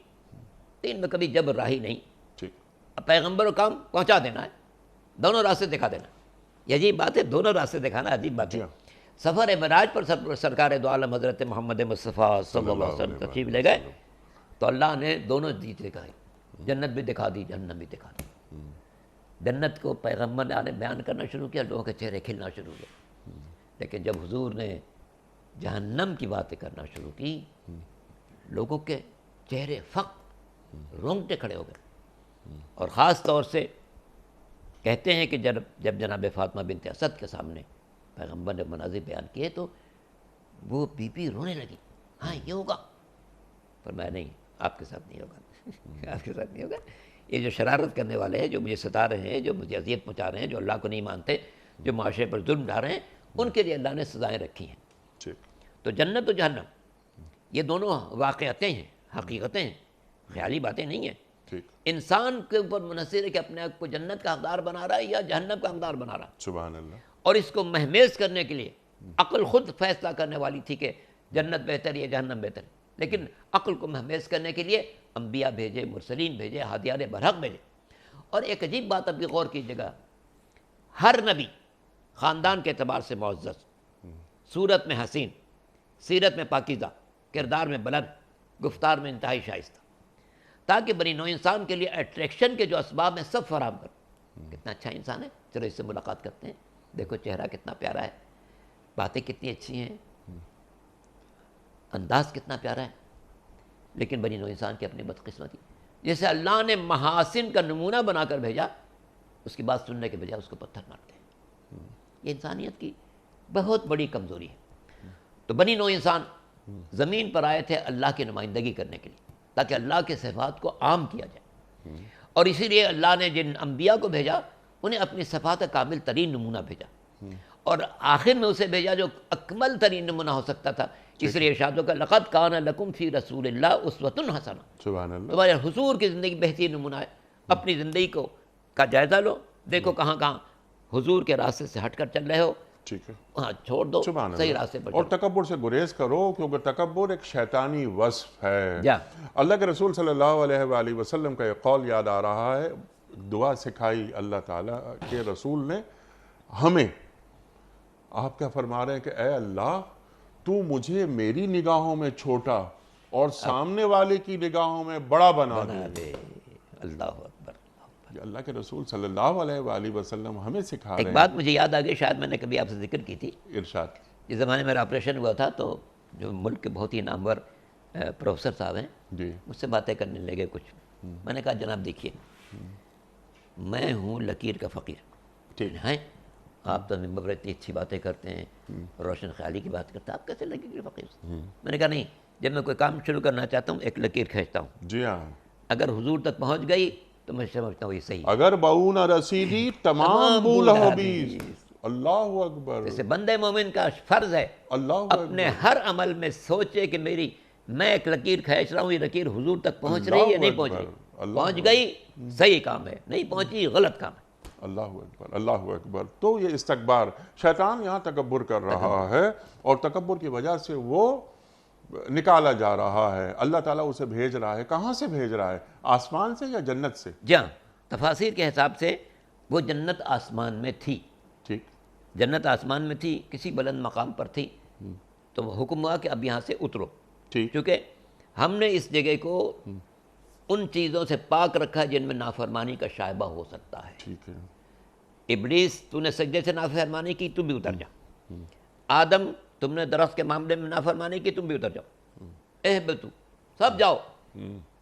دین میں کبھی جبر راہی نہیں۔ ٹھیک، اب پیغمبر کا کام پہنچا دینا ہے، دونوں راستے دکھا دینا۔ یہ عجیب بات ہے، دونوں راستے دکھانا عجیب بات ہے۔ سفر معراج پر سرکار دو عالم حضرت محمد مصطفیٰ صلی اللہ علیہ وسلم تشریف لے گئے تو اللہ نے دونوں چیز دکھائی، جنت بھی دکھا دی، جہنم بھی دکھا دی۔ جنت کو پیغمبر نے بیان کرنا شروع کیا، لوگوں کے چہرے کھلنا شروع ہوئے، لیکن جب حضور نے جہنم کی باتیں کرنا شروع کی، لوگوں کے چہرے رونگٹے کھڑے ہو گئے۔ اور خاص طور سے کہتے ہیں کہ جب جناب فاطمہ بنت اسد کے سامنے پیغمبر نے مناظر بیان کیے تو وہ بی بی رونے لگی، ہاں یہ ہوگا، فرمایا نہیں، آپ کے ساتھ نہیں ہوگا، آپ کے ساتھ نہیں ہوگا۔ یہ جو شرارت کرنے والے ہیں، جو مجھے ستا رہے ہیں، جو مجھے اذیت پہنچا رہے ہیں، جو اللہ کو نہیں مانتے، جو معاشرے پر ظلم ڈال رہے ہیں، ان کے لیے اللہ نے سزائیں رکھی ہیں۔ ٹھیک، تو جنت و جہنم یہ دونوں واقعتیں ہیں، حقیقتیں ہیں، خیالی باتیں نہیں ہیں۔ ٹھیک، انسان کے اوپر منحصر ہے کہ اپنے آپ کو جنت کا حقدار بنا رہا ہے یا جہنم کا حقدار بنا رہا ہے. سبحان اللہ. اور اس کو مہمیز کرنے کے لیے عقل خود فیصلہ کرنے والی تھی کہ جنت بہتر یا جہنم بہتر، لیکن عقل کو مہمیز کرنے کے لیے انبیاء بھیجے، مرسلین بھیجے، ہادیان برحق بھیجے. اور ایک عجیب بات اب بھی غور کیجیے گا، ہر نبی خاندان کے اعتبار سے معزز، صورت میں حسین، سیرت میں پاکیزہ، کردار میں بلند، گفتار میں انتہائی شائستہ، تاکہ بنی نوع انسان کے لیے اٹریکشن کے جو اسباب ہیں سب فراہم کر. کتنا اچھا انسان ہے، چلو اس سے ملاقات کرتے ہیں، دیکھو چہرہ کتنا پیارا ہے، باتیں کتنی اچھی ہیں، انداز کتنا پیارا ہے. لیکن بنی نوع انسان کی اپنی بدقسمتی، جیسے اللہ نے محاسن کا نمونہ بنا کر بھیجا، اس کی بات سننے کے بجائے اس کو پتھر مارتے ہیں. یہ انسانیت کی بہت بڑی کمزوری ہے. تو بنی نوع انسان زمین پر آئے تھے اللہ کی نمائندگی کرنے کے لیے، تاکہ اللہ کے صفات کو عام کیا جائے. اور اسی لیے اللہ نے جن انبیاء کو بھیجا انہیں اپنی صفات کا کامل ترین نمونہ بھیجا، اور آخر میں اسے بھیجا جو اکمل ترین نمونہ ہو سکتا تھا. اس لیے ارشاد کا لقد کان لکم فی رسول اللہ اسوۃ حسنہ، سبحان اللہ. تمہارے حضور کی زندگی بہترین نمونہ ہے. اپنی زندگی کو کا جائزہ لو، دیکھو کہاں کہاں حضور کے راستے سے ہٹ کر چل رہے ہو، ٹھیک ہے، ہاں چھوڑ دو، سبحان صحیح اللہ. راستے پر اور چلو. تکبر سے گریز کرو، کیونکہ تکبر ایک شیطانی وصف ہے. جا اللہ کے رسول صلی اللہ علیہ وآلہ وسلم کا یہ قول یاد آ رہا ہے، دعا سکھائی اللہ تعالیٰ کے رسول نے ہمیں. آپ کیا فرما رہے ہیں کہ اے اللہ تو مجھے میری نگاہوں میں چھوٹا اور سامنے والے کی نگاہوں میں بڑا بنا دے. اللہ اکبر. یہ اللہ کے رسول صلی اللہ علیہ وآلہ وسلم ہمیں سکھا ایک رہے بات مجھے یاد آ گئی، شاید میں نے کبھی آپ سے ذکر کی تھی. ہیں. ارشاد. جس زمانے میں میرا آپریشن ہوا تھا تو جو ملک کے بہت ہی نامور پروفیسر صاحب ہیں جی مجھ سے باتیں کرنے لگے کچھ. میں نے کہا جناب دیکھیے، میں ہوں لکیر کا فقیر. ٹھیک. ہیں آپ تو ممبر پر اتنی اچھی باتیں کرتے ہیں، روشن خیالی کی بات کرتے ہیں، آپ کیسے لکیر کے فقیر؟ میں نے کہا نہیں، جب میں کوئی کام شروع کرنا چاہتا ہوں ایک لکیر کھینچتا ہوں، جی ہاں. اگر حضور تک پہنچ گئی تو میں سمجھتا ہوں یہ صحیح ہے. اگر بہو نہ رسیدی تمام بول حدیث. اللہ اکبر. جیسے بندے مومن کا فرض ہے اللہ اپنے ہر عمل میں سوچے کہ میں ایک لکیر کھینچ رہا ہوں، یہ لکیر حضور تک پہنچ رہی ہے یا نہیں پہنچ رہی؟ پہنچ گئی صحیح کام ہے، نہیں پہنچی غلط کام ہے. اللہ اکبر. اللہ اکبر. تو یہ استکبار، شیطان یہاں تکبر کر رہا ہے، اور تکبر کی وجہ سے وہ نکالا جا رہا ہے. اللہ تعالیٰ اسے بھیج رہا ہے. کہاں سے بھیج رہا ہے؟ آسمان سے یا جنت سے؟ جہاں تفاسیر کے حساب سے وہ جنت آسمان میں تھی. ٹھیک. جنت آسمان میں تھی، کسی بلند مقام پر تھی، تو وہ حکم ہوا کہ اب یہاں سے اترو، ٹھیک. کیونکہ ہم نے اس جگہ کو ان چیزوں سے پاک رکھا ہے جن میں نافرمانی کا شائبہ ہو سکتا ہے. ٹھیک ہے. ابلیس تو نے سجدے سے نافرمانی کی، تم بھی اتر جا. آدم تم نے درخت کے معاملے میں نافرمانی کی، تم بھی اتر جاؤ. اہبطوا، سب جاؤ،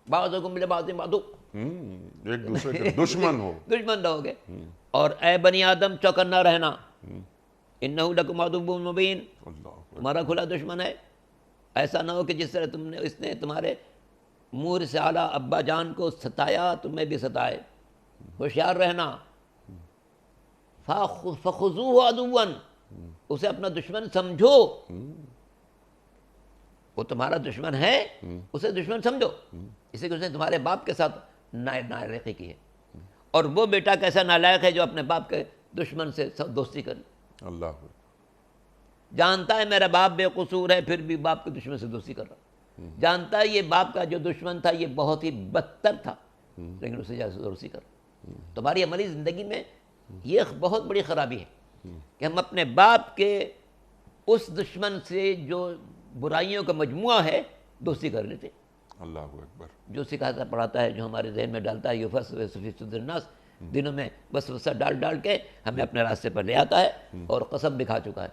بعضکم لبعض عدو، ایک دوسرے کے دشمن ہو. دشمن رہو گے. اور اے بنی آدم چوکنا رہنا، انہ لکم عدو مبین، اللہ. تمہارا کھلا دشمن ہے. ایسا نہ ہو کہ جس طرح اس نے تمہارے مور سے اعلیٰ ابا جان کو ستایا، تمہیں بھی ستائے. ہوشیار رہنا. فخذوہ عدوا، اسے اپنا دشمن سمجھو. وہ تمہارا دشمن ہے، اسے دشمن سمجھو. اسی کہ اس نے تمہارے باپ کے ساتھ نالائقی کی ہے. اور وہ بیٹا کیسا نالائق ہے جو اپنے باپ کے دشمن سے دوستی کرے. اللہ. جانتا ہے میرا باپ بے قصور ہے، پھر بھی باپ کے دشمن سے دوستی کر رہا. جانتا ہے یہ باپ کا جو دشمن تھا یہ بہت ہی بدتر تھا، لیکن اسے جا دوستی کر. تمہاری عملی زندگی میں یہ بہت بڑی خرابی ہے کہ ہم اپنے باپ کے اس دشمن سے جو برائیوں کا مجموعہ ہے دوستی کر لیتے. اللہ اکبر. جو سکھاتا پڑھاتا ہے، جو ہمارے ذہن میں ڈالتا ہے، یوسوس فی صدور الناس، دنوں میں وسوسہ ڈال کے ہمیں اپنے راستے پر لے آتا ہے، اور قسم بھی کھا چکا ہے.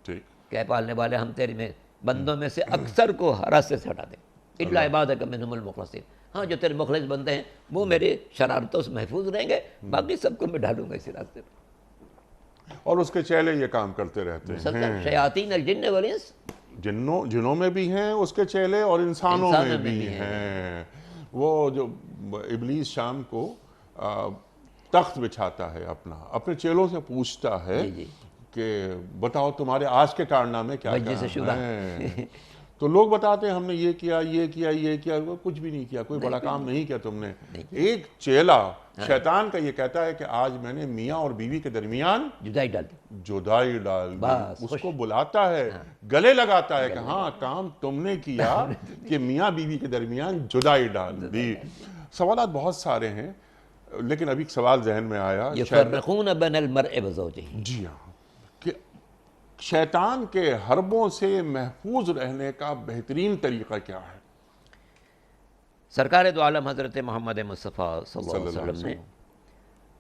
ٹھیک. کہ پالنے والے ہم تیرے میں بندوں میں سے اکثر کو راستے سے ہٹا دیں، الا عبادک منہم المخلصین. ہاں جو تیرے مخلص بندے ہیں وہ میرے شرارتوں سے محفوظ رہیں گے، باقی سب کو میں ڈالوں گا اسی راستے پر. اور اس کے چیلے یہ کام کرتے رہتے ہیں. شیاطین الجن والانس، جنوں میں بھی ہیں اس کے چیلے، اور انسانوں میں بھی ہیں. وہ جو ابلیس شام کو تخت بچھاتا ہے اپنے چیلوں سے پوچھتا ہے کہ بتاؤ تمہارے آج کے کارنامے کیا مجلس شورا. ہیں. تو لوگ بتاتے ہیں ہم نے یہ کیا یہ کیا یہ کیا، کچھ بھی نہیں کیا، کوئی بڑا کام نہیں کیا تم نے. ایک چیلا شیطان کا یہ کہتا ہے کہ آج میں نے میاں اور بیوی کے درمیان جدائی ڈال دی. جدائی ڈال دی. اس کو بلاتا ہے، گلے لگاتا ہے کہ ہاں کام تم نے کیا کہ میاں بیوی کے درمیان جدائی ڈال دی. سوالات بہت سارے ہیں، لیکن ابھی ایک سوال ذہن میں آیا. یفرقون بین المرء وزوجہ. جی ہاں، کہ شیطان کے حربوں سے محفوظ رہنے کا بہترین طریقہ کیا ہے؟ سرکار دو عالم حضرت محمد مصطفیٰ صلی اللہ علیہ وسلم نے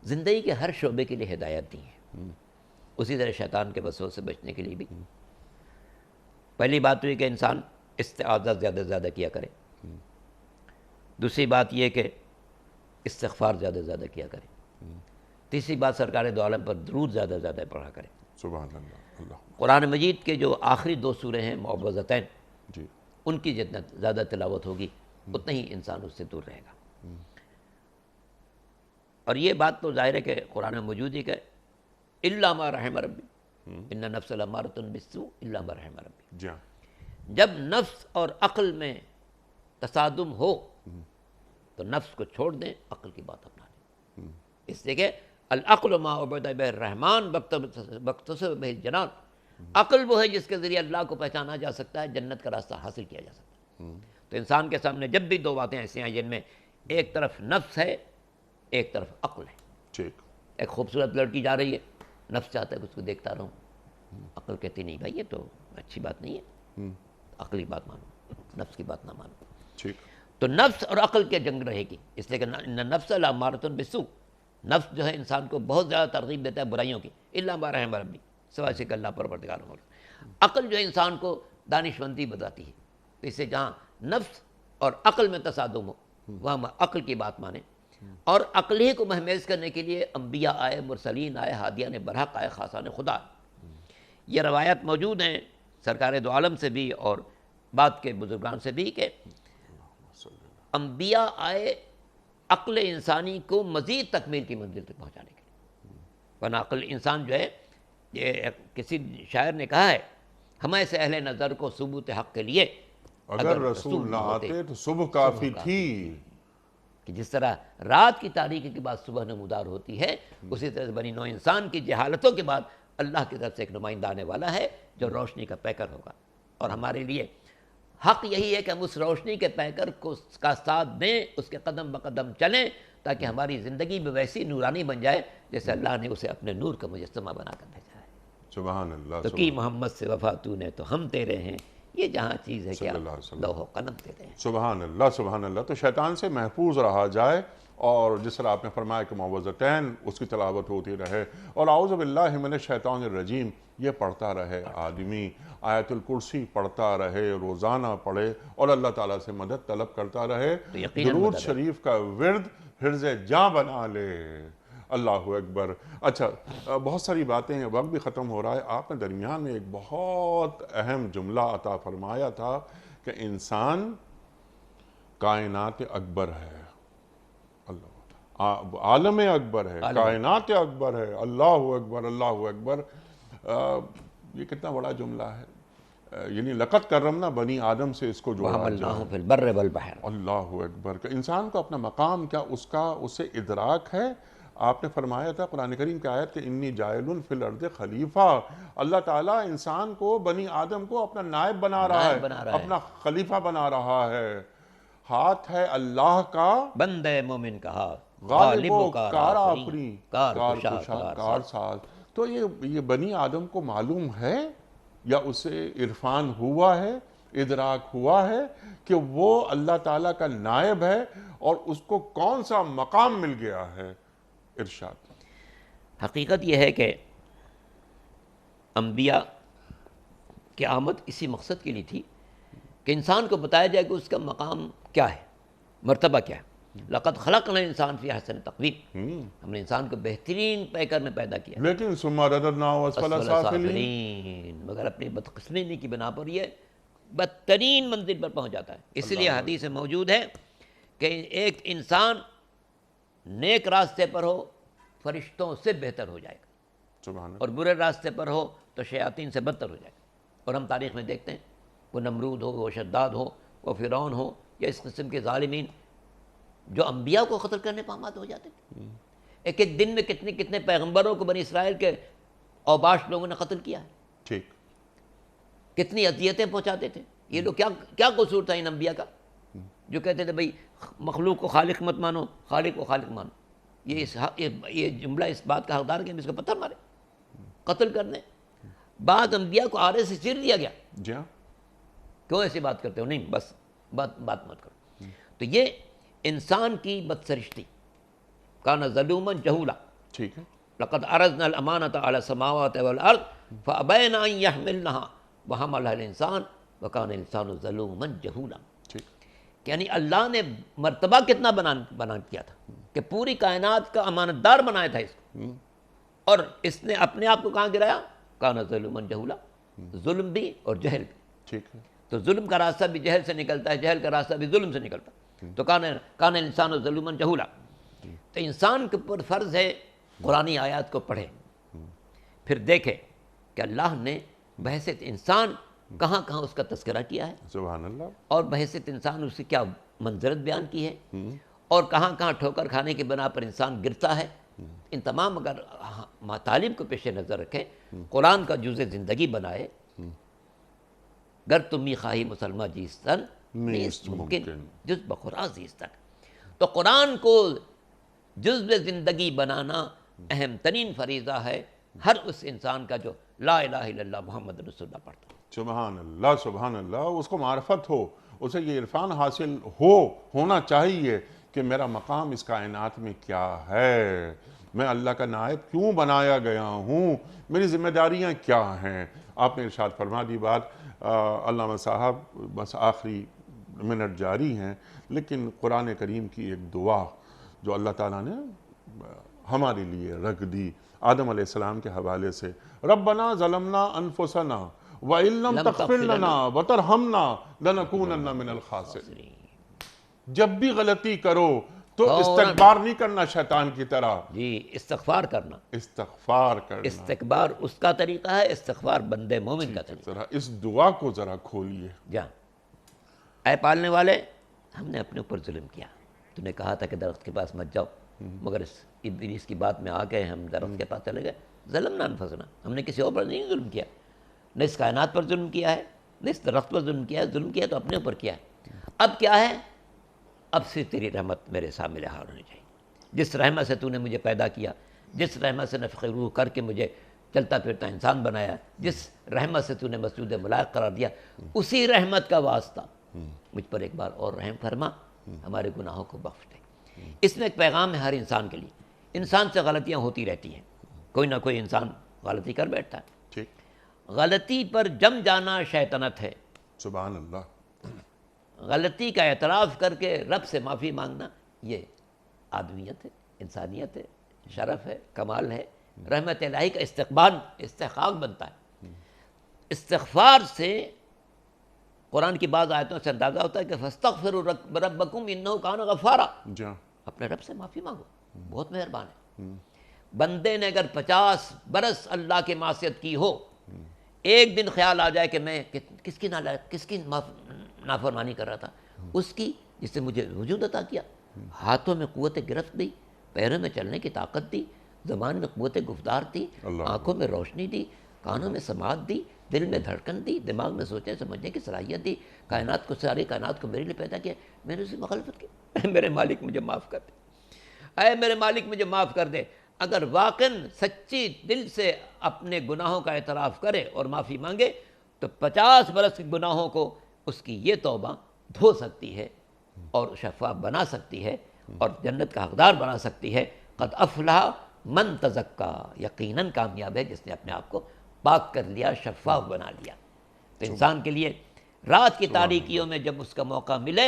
زندگی کے ہر شعبے کے لیے ہدایت دی ہے. اسی طرح شیطان کے وسوسے سے بچنے کے لیے بھی. پہلی بات تو یہ کہ انسان استعاذہ زیادہ سے زیادہ کیا کرے. دوسری بات یہ کہ استغفار زیادہ سے زیادہ کیا کرے. تیسری بات سرکار دو عالم پر درود زیادہ سے زیادہ پڑھا کرے. سبحان اللہ. اللہ. قرآن مجید کے جو آخری 2 سورے ہیں معوذتین، جی. ان کی جتنا زیادہ تلاوت ہوگی اتنا ہی انسان اس سے دور رہے گا. اور یہ بات تو ظاہر ہے کہ قرآن میں موجود ہے کہ الا ما رحم ربی ان نفس لامارۃ بالسوء الا ما رحم ربی. جی ہاں. جب نفس اور عقل میں تصادم ہو تو نفس کو چھوڑ دیں، عقل کی بات اپنا لیں. اس لیے کہ العقل ما عبد بہ الرحمن واکتسب بہ الجنان. عقل وہ ہے جس کے ذریعے اللہ کو پہچانا جا سکتا ہے، جنت کا راستہ حاصل کیا جا سکتا ہے. تو انسان کے سامنے جب بھی 2 باتیں ایسی ہیں جن میں ایک طرف نفس ہے ایک طرف عقل ہے. ٹھیک. ایک خوبصورت لڑکی جا رہی ہے، نفس چاہتا ہے کہ اس کو دیکھتا رہوں، عقل کہتی نہیں بھائی یہ تو اچھی بات نہیں ہے، عقلی بات مانو، نفس کی بات نہ مانو. ٹھیک. تو نفس اور عقل کے جنگ رہے گی. اس لیے کہ ان نفس لامارۃ بالسوء، نفس جو ہے انسان کو بہت زیادہ ترغیب دیتا ہے برائیوں کی، الا ما رحم ربی، سوائے سے کہ اللہ پروردگار ہو. عقل جو ہے انسان کو دانشمندی بتاتی ہے. تو اس سے جہاں نفس اور عقل میں تصادم ہو وہاں عقل کی بات مانیں. اور عقل ہی کو مہمیز کرنے کے لیے انبیاء آئے، مرسلین آئے، ہادیان برحق آئے، خاصان خدا. یہ روایات موجود ہیں سرکار دو عالم سے بھی اور بعد کے بزرگان سے بھی کہ انبیاء آئے عقل انسانی کو مزید تکمیل کی منزل تک پہنچانے کے لیے. ورنہ عقل انسان جو ہے، یہ کسی شاعر نے کہا ہے، ہمیں سے اہل نظر کو ثبوت حق کے لیے اگر رسول نہ آتے تو صبح کافی تھی. کہ جس طرح رات کی تاریکی کے بعد صبح نمودار ہوتی ہے، اسی طرح بنی نوع انسان کی جہالتوں کے بعد اللہ کی طرف سے ایک نمائندہ آنے والا ہے جو روشنی کا پیکر ہوگا. اور ہمارے لیے حق یہی ہے کہ ہم اس روشنی کے پیکر کو کا ساتھ دیں، اس کے قدم بقدم چلیں، تاکہ ہماری زندگی بھی ویسی نورانی بن جائے جیسے اللہ نے اسے اپنے نور کا مجسمہ بنا کر بھیجا ہے. سبحان اللہ. تو کی محمد سے وفا تو نے تو ہم تیرے ہیں، یہ جہاں چیز ہے کہ صلی اللہ علیہ وسلم. لوح و قلم تیرے ہیں. سبحان اللہ. سبحان اللہ. تو شیطان سے محفوظ رہا جائے، اور جس طرح آپ نے فرمایا کہ معوذتین اس کی تلاوت ہوتی رہے، اور اعوذ باللہ من الشیطان الرجیم یہ پڑھتا رہے آدمی، آیت الکرسی پڑھتا رہے، روزانہ پڑھے اور اللہ تعالیٰ سے مدد طلب کرتا رہے. درود شریف کا ورد حرز جاں بنا لے. اللہ اکبر. اچھا، بہت ساری باتیں ہیں، وقت بھی ختم ہو رہا ہے. آپ نے درمیان میں ایک بہت اہم جملہ عطا فرمایا تھا کہ انسان کائنات اکبر ہے، اللہ عالم اکبر ہے، کائنات اکبر ہے. اللہ اکبر. اللہ اکبر. یہ کتنا بڑا جملہ ہے. یعنی لقد کرمنا بنی آدم سے اس کو جوڑا وَحَمَلْنَاهُ فِي الْبَرِّ وَالْبَحْرِ. اللہ اکبر. کہ انسان کو اپنا مقام کیا اسے ادراک ہے. آپ نے فرمایا تھا قرآن کریم کی آیت کہ انی جاعل فی الارض خلیفہ. اللہ تعالیٰ انسان کو، بنی آدم کو اپنا نائب بنا رہا ہے، اپنا خلیفہ بنا رہا ہے. ہاتھ ہے اللہ کا، بندے مومن کا ہاتھ، غالب و کار آفریں، کار کشا کار ساز. تو یہ بنی آدم کو معلوم ہے یا اسے عرفان ہوا ہے، ادراک ہوا ہے کہ وہ اللہ تعالیٰ کا نائب ہے اور اس کو کون سا مقام مل گیا ہے؟ ارشاد. حقیقت یہ ہے کہ انبیاء کی آمد اسی مقصد کے لیے تھی کہ انسان کو بتایا جائے کہ اس کا مقام کیا ہے، مرتبہ کیا ہے. لقد خلقنا الانسان فی احسن تقویم. ہم نے انسان کو بہترین پیکر میں پیدا کیا، لیکن ثم رددناہ اسفل سافلین، مگر اپنی بدقسمتی کی بنا پر یہ بدترین منزل پر پہنچ جاتا ہے. اس لیے حدیث میں موجود ہے کہ ایک انسان نیک راستے پر ہو فرشتوں سے بہتر ہو جائے گا، اور برے راستے پر ہو تو شیاطین سے بدتر ہو جائے گا. اور ہم تاریخ میں دیکھتے ہیں وہ نمرود ہو، وہ شداد ہو، وہ فرعون ہو، یا اس قسم کے ظالمین جو انبیاء کو قتل کرنے پہ آماد ہو جاتے تھے. ایک ایک دن میں کتنے کتنے پیغمبروں کو بنی اسرائیل کے اوباش لوگوں نے قتل کیا ہے. ٹھیک. کتنی اذیتیں پہنچاتے تھے. یہ لوگ کیا قصور تھا ان انبیاء کا جو کہتے تھے بھئی مخلوق کو خالق مت مانو، خالق کو خالق مانو. یہ جملہ اس بات کا حقدار ہے کہ ہم اس کو پتھر مارے، قتل کر دیں. بعض انبیاء کو آرے سے چیر دیا گیا. جی ہاں. کیوں ایسی بات کرتے ہو؟ نہیں، بس بات مت کرو. تو یہ انسان کی بدسرشتی. کان ظلوما جہولا. ٹھیک ہے. لقد عرضنا الامانۃ علی السماوات والارض فابین ان یحملنها وحملها الانسان وکان الانسان ظلوما جہولا. ٹھیک. یعنی اللہ نے مرتبہ کتنا بنا کیا تھا کہ پوری کائنات کا امانت دار بنایا تھا اس کو، اور اس نے اپنے آپ کو کہاں گرایا؟ کان ظلوما جہولا. ظلم بھی اور جہل بھی. ٹھیک ہے. تو ظلم کا راستہ بھی جہل سے نکلتا ہے، جہل کا راستہ بھی ظلم سے نکلتا ہے. تو کان انسان ظلوما جہولا. تو انسان کے اوپر فرض ہے قرآنی آیات کو پڑھے، پھر دیکھے کہ اللہ نے بحیثیت انسان کہاں کہاں اس کا تذکرہ کیا ہے، سبحان اللہ. اور بحیثیت انسان اس کی کیا منزلت بیان کی ہے، اور کہاں کہاں ٹھوکر کھانے کی بنا پر انسان گرتا ہے. ان تمام اگر مطالب کو پیش نظر رکھیں، قرآن کا جزء زندگی بنائے، گر تمی خواہی مسلمہ جیستن نیست ممکن جز بخورا زیستن. تو قرآن کو جزء زندگی بنانا اہم ترین فریضہ ہے ہر اس انسان کا جو لا الہ الا اللہ محمد رسول اللہ پڑھتا. سبحان اللہ. سبحان اللہ. اس کو معرفت ہو، اسے یہ عرفان حاصل ہونا چاہیے کہ میرا مقام اس کائنات میں کیا ہے، میں اللہ کا نائب کیوں بنایا گیا ہوں، میری ذمہ داریاں کیا ہیں. آپ نے ارشاد فرما دی بات. علامہ صاحب بس آخری منٹ جاری ہیں، لیکن قرآن کریم کی ایک دعا جو اللہ تعالیٰ نے ہمارے لیے رکھ دی آدم علیہ السلام کے حوالے سے، ربنا ظلمنا انفسنا وَإِن لَمْ تَغْفِرْ لَنَا وَتَرْحَمْنَا لَنَكُونَنَّ مِنَ الْخَاسِرِينَ. جب بھی غلطی کرو تو استکبار نہیں کرنا شیطان کی طرح. جی، استغفار کرنا. استغفار کرنا. استکبار اس کا طریقہ ہے، استغفار بندے مومن کا طریقہ. ذرا اس دعا کو ذرا کھولیے. جا اے پالنے والے، ہم نے اپنے اوپر ظلم کیا. تو نے کہا تھا کہ درخت کے پاس مت جاؤ، مگر اس کی بات میں آ گئے، ہم درخت کے پاس چلے گئے. ظلمنا انفسنا، ہم نے کسی اور پر نہیں ظلم کیا، نہ اس کائنات پر ظلم کیا ہے، نہ اس درخت پر ظلم کیا ہے. ظلم کیا تو اپنے اوپر کیا ہے. اب کیا ہے؟ اب سے تیری رحمت میرے سامنے حاضر ہونی چاہیے. جس رحمت سے تو نے مجھے پیدا کیا، جس رحمت سے نفخ روح کر کے مجھے چلتا پھرتا انسان بنایا، جس رحمت سے تو نے مسجود ملائک قرار دیا، اسی رحمت کا واسطہ مجھ پر ایک بار اور رحم فرما، ہمارے گناہوں کو بخش دے. اس میں ایک پیغام ہے ہر انسان کے لیے. انسان سے غلطیاں ہوتی رہتی ہیں، کوئی نہ کوئی انسان غلطی کر بیٹھتا ہے. ٹھیک. غلطی پر جم جانا شیطنت ہے. سبحان اللہ. غلطی کا اعتراف کر کے رب سے معافی مانگنا یہ آدمیت ہے، انسانیت ہے، شرف ہے، کمال ہے. رحمت الہی کا استحقاق بنتا ہے. استغفار سے قرآن کی بعض آیتوں سے اندازہ ہوتا ہے کہ فاستغفروا ربکم انہ کان غفارا. اپنے رب سے معافی مانگو، بہت مہربان ہے. بندے نے اگر 50 برس اللہ کی معصیت کی ہو، ایک دن خیال آ جائے کہ میں کس کی نافرمانی کر رہا تھا، اس کی جس نے مجھے وجود عطا کیا، ہاتھوں میں قوت گرفت دی، پیروں میں چلنے کی طاقت دی، زبان میں قوت گفتار دی، آنکھوں میں روشنی دی، کانوں میں سماعت دی، دل میں دھڑکن دی، دماغ میں سوچنے سمجھنے کی صلاحیت دی، ساری کائنات کو میرے لیے پیدا کیا. میں نے اسے مخالفت کی. اے میرے مالک مجھے معاف کر دے، اے میرے مالک مجھے معاف کر دے. اگر واقعاً سچی دل سے اپنے گناہوں کا اعتراف کرے اور معافی مانگے تو 50 برس کے گناہوں کو اس کی یہ توبہ دھو سکتی ہے اور شفاف بنا سکتی ہے اور جنت کا حقدار بنا سکتی ہے. قد افلح من تزکا، یقیناً کامیاب ہے جس نے اپنے آپ کو پاک کر لیا، شفاف بنا لیا. تو انسان کے لیے رات کی تاریکیوں میں جب اس کا موقع ملے،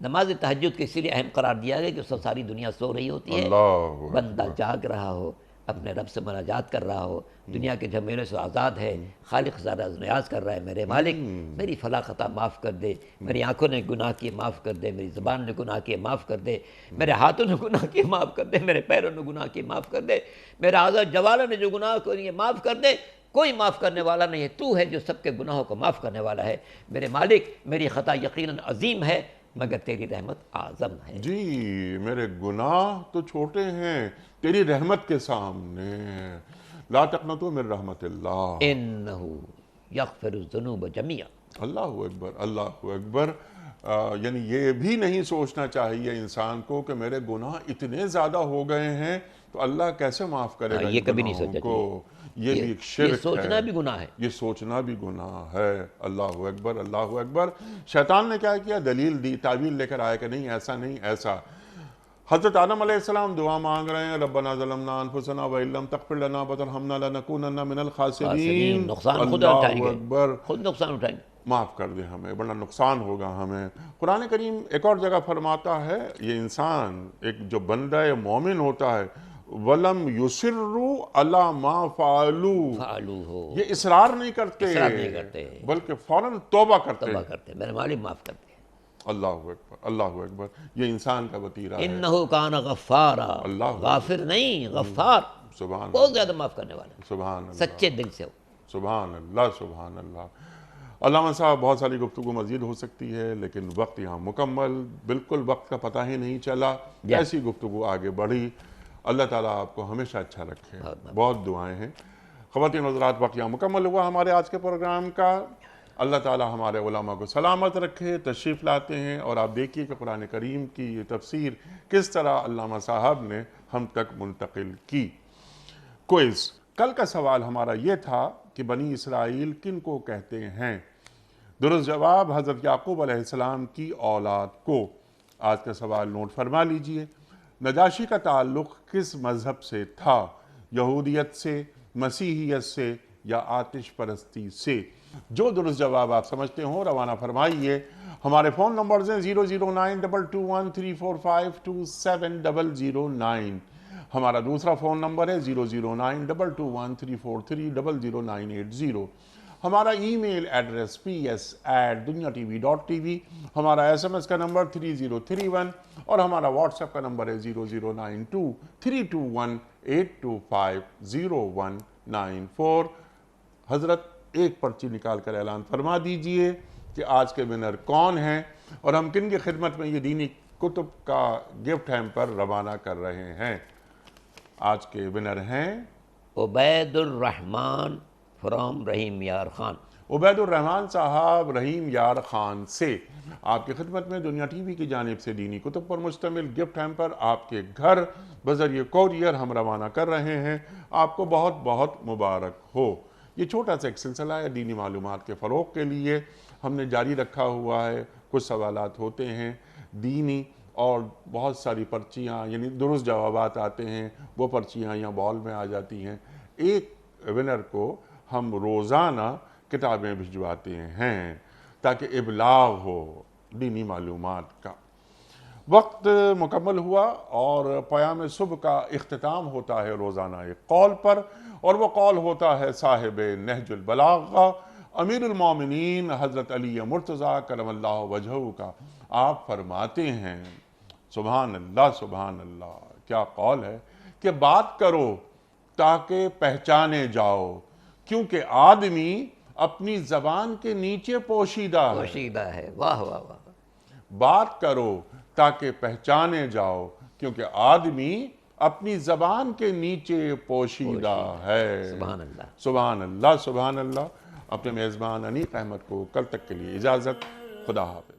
نماز تہجد کو اسی لیے اہم قرار دیا گیا کہ اس وقت ساری دنیا سو رہی ہوتی ہے، بندہ جاگ رہا ہو، اپنے رب سے مناجات کر رہا ہو، دنیا کے جھمیلے سے آزاد ہے، خالق زارہ نیاز کر رہا ہے. میرے مالک میری فلاں خطا معاف کر دے، میری آنکھوں نے گناہ کیے معاف کر دے، میری زبان نے گناہ کیے معاف کر دے، میرے ہاتھوں نے گناہ کیے معاف کر دے، میرے پیروں نے گناہ کیے معاف کر دے، میرے اعضاء جوارح نے جو گناہ کیے معاف کر دے. کوئی معاف کرنے والا نہیں ہے، تو ہے جو سب کے گناہوں کو معاف کرنے والا ہے۔ میرے مالک، میری خطا یقیناً عظیم ہے مگر تیری رحمت اعظم ہے۔ جی میرے گناہ تو چھوٹے ہیں تیری رحمت کے سامنے، لا تقنطوا من رحمت اللہ۔ انہ یغفر الذنوب جميعا۔ اللہ اکبر، اللہ اکبر۔ یعنی یہ بھی نہیں سوچنا چاہیے انسان کو کہ میرے گناہ اتنے زیادہ ہو گئے ہیں تو اللہ کیسے معاف کرے گا یہ ان کبھی نہیں گناہوں سوچا کو۔ یہ بھی ایک شرک ہے، یہ سوچنا بھی گناہ ہے۔ یہ سوچنا بھی گناہ ہے۔ اللہ اکبر، اللہ اکبر۔ شیطان نے کیا کیا؟ دلیل دی، تعویل لے کر آیا کہ نہیں ایسا نہیں ایسا۔ حضرت آدم علیہ السلام دعا مانگ رہے ہیں، ربنا ظلمنا انفسنا وان لم تغفر لنا وترحمنا لنکونن من الخاسرین۔ نقصان خود اللہ اٹھائیں گے، اکبر، خود نقصان اٹھائیں گے۔ معاف کر دے ہمیں ورنہ نقصان ہوگا ہمیں۔ قرآن کریم ایک اور جگہ فرماتا ہے، یہ انسان ایک جو بندہ مومن ہوتا ہے، وَلَمْ يُصِرُّوا عَلَى مَا فَعَلُوا، فعلو ہو، یہ اصرار نہیں کرتے اصرار نہیں کرتے، بلکہ فوراً توبہ کرتے۔ توبہ کرتے، میرے مالک معاف کرتے۔ اللہ اکبر، اللہ اکبر۔ یہ انسان کا وطیرہ ہے۔ انہ کان غفارا، اللہ غافر نہیں، غفار، سبحان بہت زیادہ معاف کرنے والا، سبحان اللہ، سچے دل سے ہو۔ سبحان اللہ، سبحان اللہ۔ علامہ صاحب بہت ساری گفتگو مزید ہو سکتی ہے لیکن وقت یہاں مکمل، بالکل وقت کا پتہ ہی نہیں چلا، ایسی گفتگو آگے بڑھی۔ اللہ تعالیٰ آپ کو ہمیشہ اچھا رکھے، بہت دعائیں ہیں۔ خواتین و حضرات، وقت یہاں مکمل ہوا ہمارے آج کے پروگرام کا۔ اللہ تعالیٰ ہمارے علماء کو سلامت رکھے۔ تشریف لاتے ہیں اور آپ دیکھیے کہ قرآن کریم کی یہ تفسیر کس طرح علامہ صاحب نے ہم تک منتقل کی۔ کوئز، کل کا سوال ہمارا یہ تھا کہ بنی اسرائیل کن کو کہتے ہیں؟ درست جواب حضرت یعقوب علیہ السلام کی اولاد کو۔ آج کا سوال نوٹ فرما لیجئے۔ نجاشی کا تعلق کس مذہب سے تھا؟ یہودیت سے، مسیحیت سے یا آتش پرستی سے؟ جو درست جواب آپ سمجھتے ہوں روانہ فرمائیے۔ ہمارے فون نمبرز ہیں 0092213452709۔ ہمارا دوسرا فون نمبر ہے 009221343000980۔ ہمارا ای میل ایڈریس ps@dunyatv.tv، ہمارا SMS کا نمبر 3031 اور ہمارا واٹس ایپ کا نمبر ہے 00923258250194۔ حضرت ایک پرچی نکال کر اعلان فرما دیجئے کہ آج کے ونر کون ہیں اور ہم کن کی خدمت میں یہ دینی کتب کا گفٹ ہیمپر روانہ کر رہے ہیں۔ آج کے ونر ہیں عبید الرحمن فرام رحیم یار خان۔ عبید الرحمن صاحب رحیم یار خان سے آپ کی خدمت میں دنیا ٹی وی کی جانب سے دینی کتب پر مشتمل گفٹ ہیمپر آپ کے گھر بذریعہ کوریئر ہم روانہ کر رہے ہیں۔ آپ کو بہت بہت مبارک ہو۔ یہ چھوٹا سا ایک سلسلہ ہے دینی معلومات کے فروغ کے لیے، ہم نے جاری رکھا ہوا ہے۔ کچھ سوالات ہوتے ہیں دینی اور بہت ساری پرچیاں یعنی درست جوابات آتے ہیں، وہ پرچیاں یا بال میں آ جاتی ہیں۔ ایک ونر کو ہم روزانہ کتابیں بھجواتے ہیں تاکہ ابلاغ ہو دینی معلومات کا۔ وقت مکمل ہوا اور پیام صبح کا اختتام ہوتا ہے روزانہ ایک قول پر، اور وہ قول ہوتا ہے صاحب نہج البلاغہ امیر المومنین حضرت علی مرتضیٰ کرم اللہ وجہہ کا۔ آپ فرماتے ہیں، سبحان اللہ سبحان اللہ، کیا قول ہے کہ بات کرو تاکہ پہچانے جاؤ، کیونکہ آدمی اپنی زبان کے نیچے پوشیدہ ہے۔ پوشیدہ ہے، واہ واہ واہ۔ بات کرو تاکہ پہچانے جاؤ، کیونکہ آدمی اپنی زبان کے نیچے پوشیدہ ہے۔ سبحان اللہ، سبحان اللہ، سبحان اللہ۔ اپنے میزبان انیق احمد کو کل تک کے لیے اجازت، خدا حافظ۔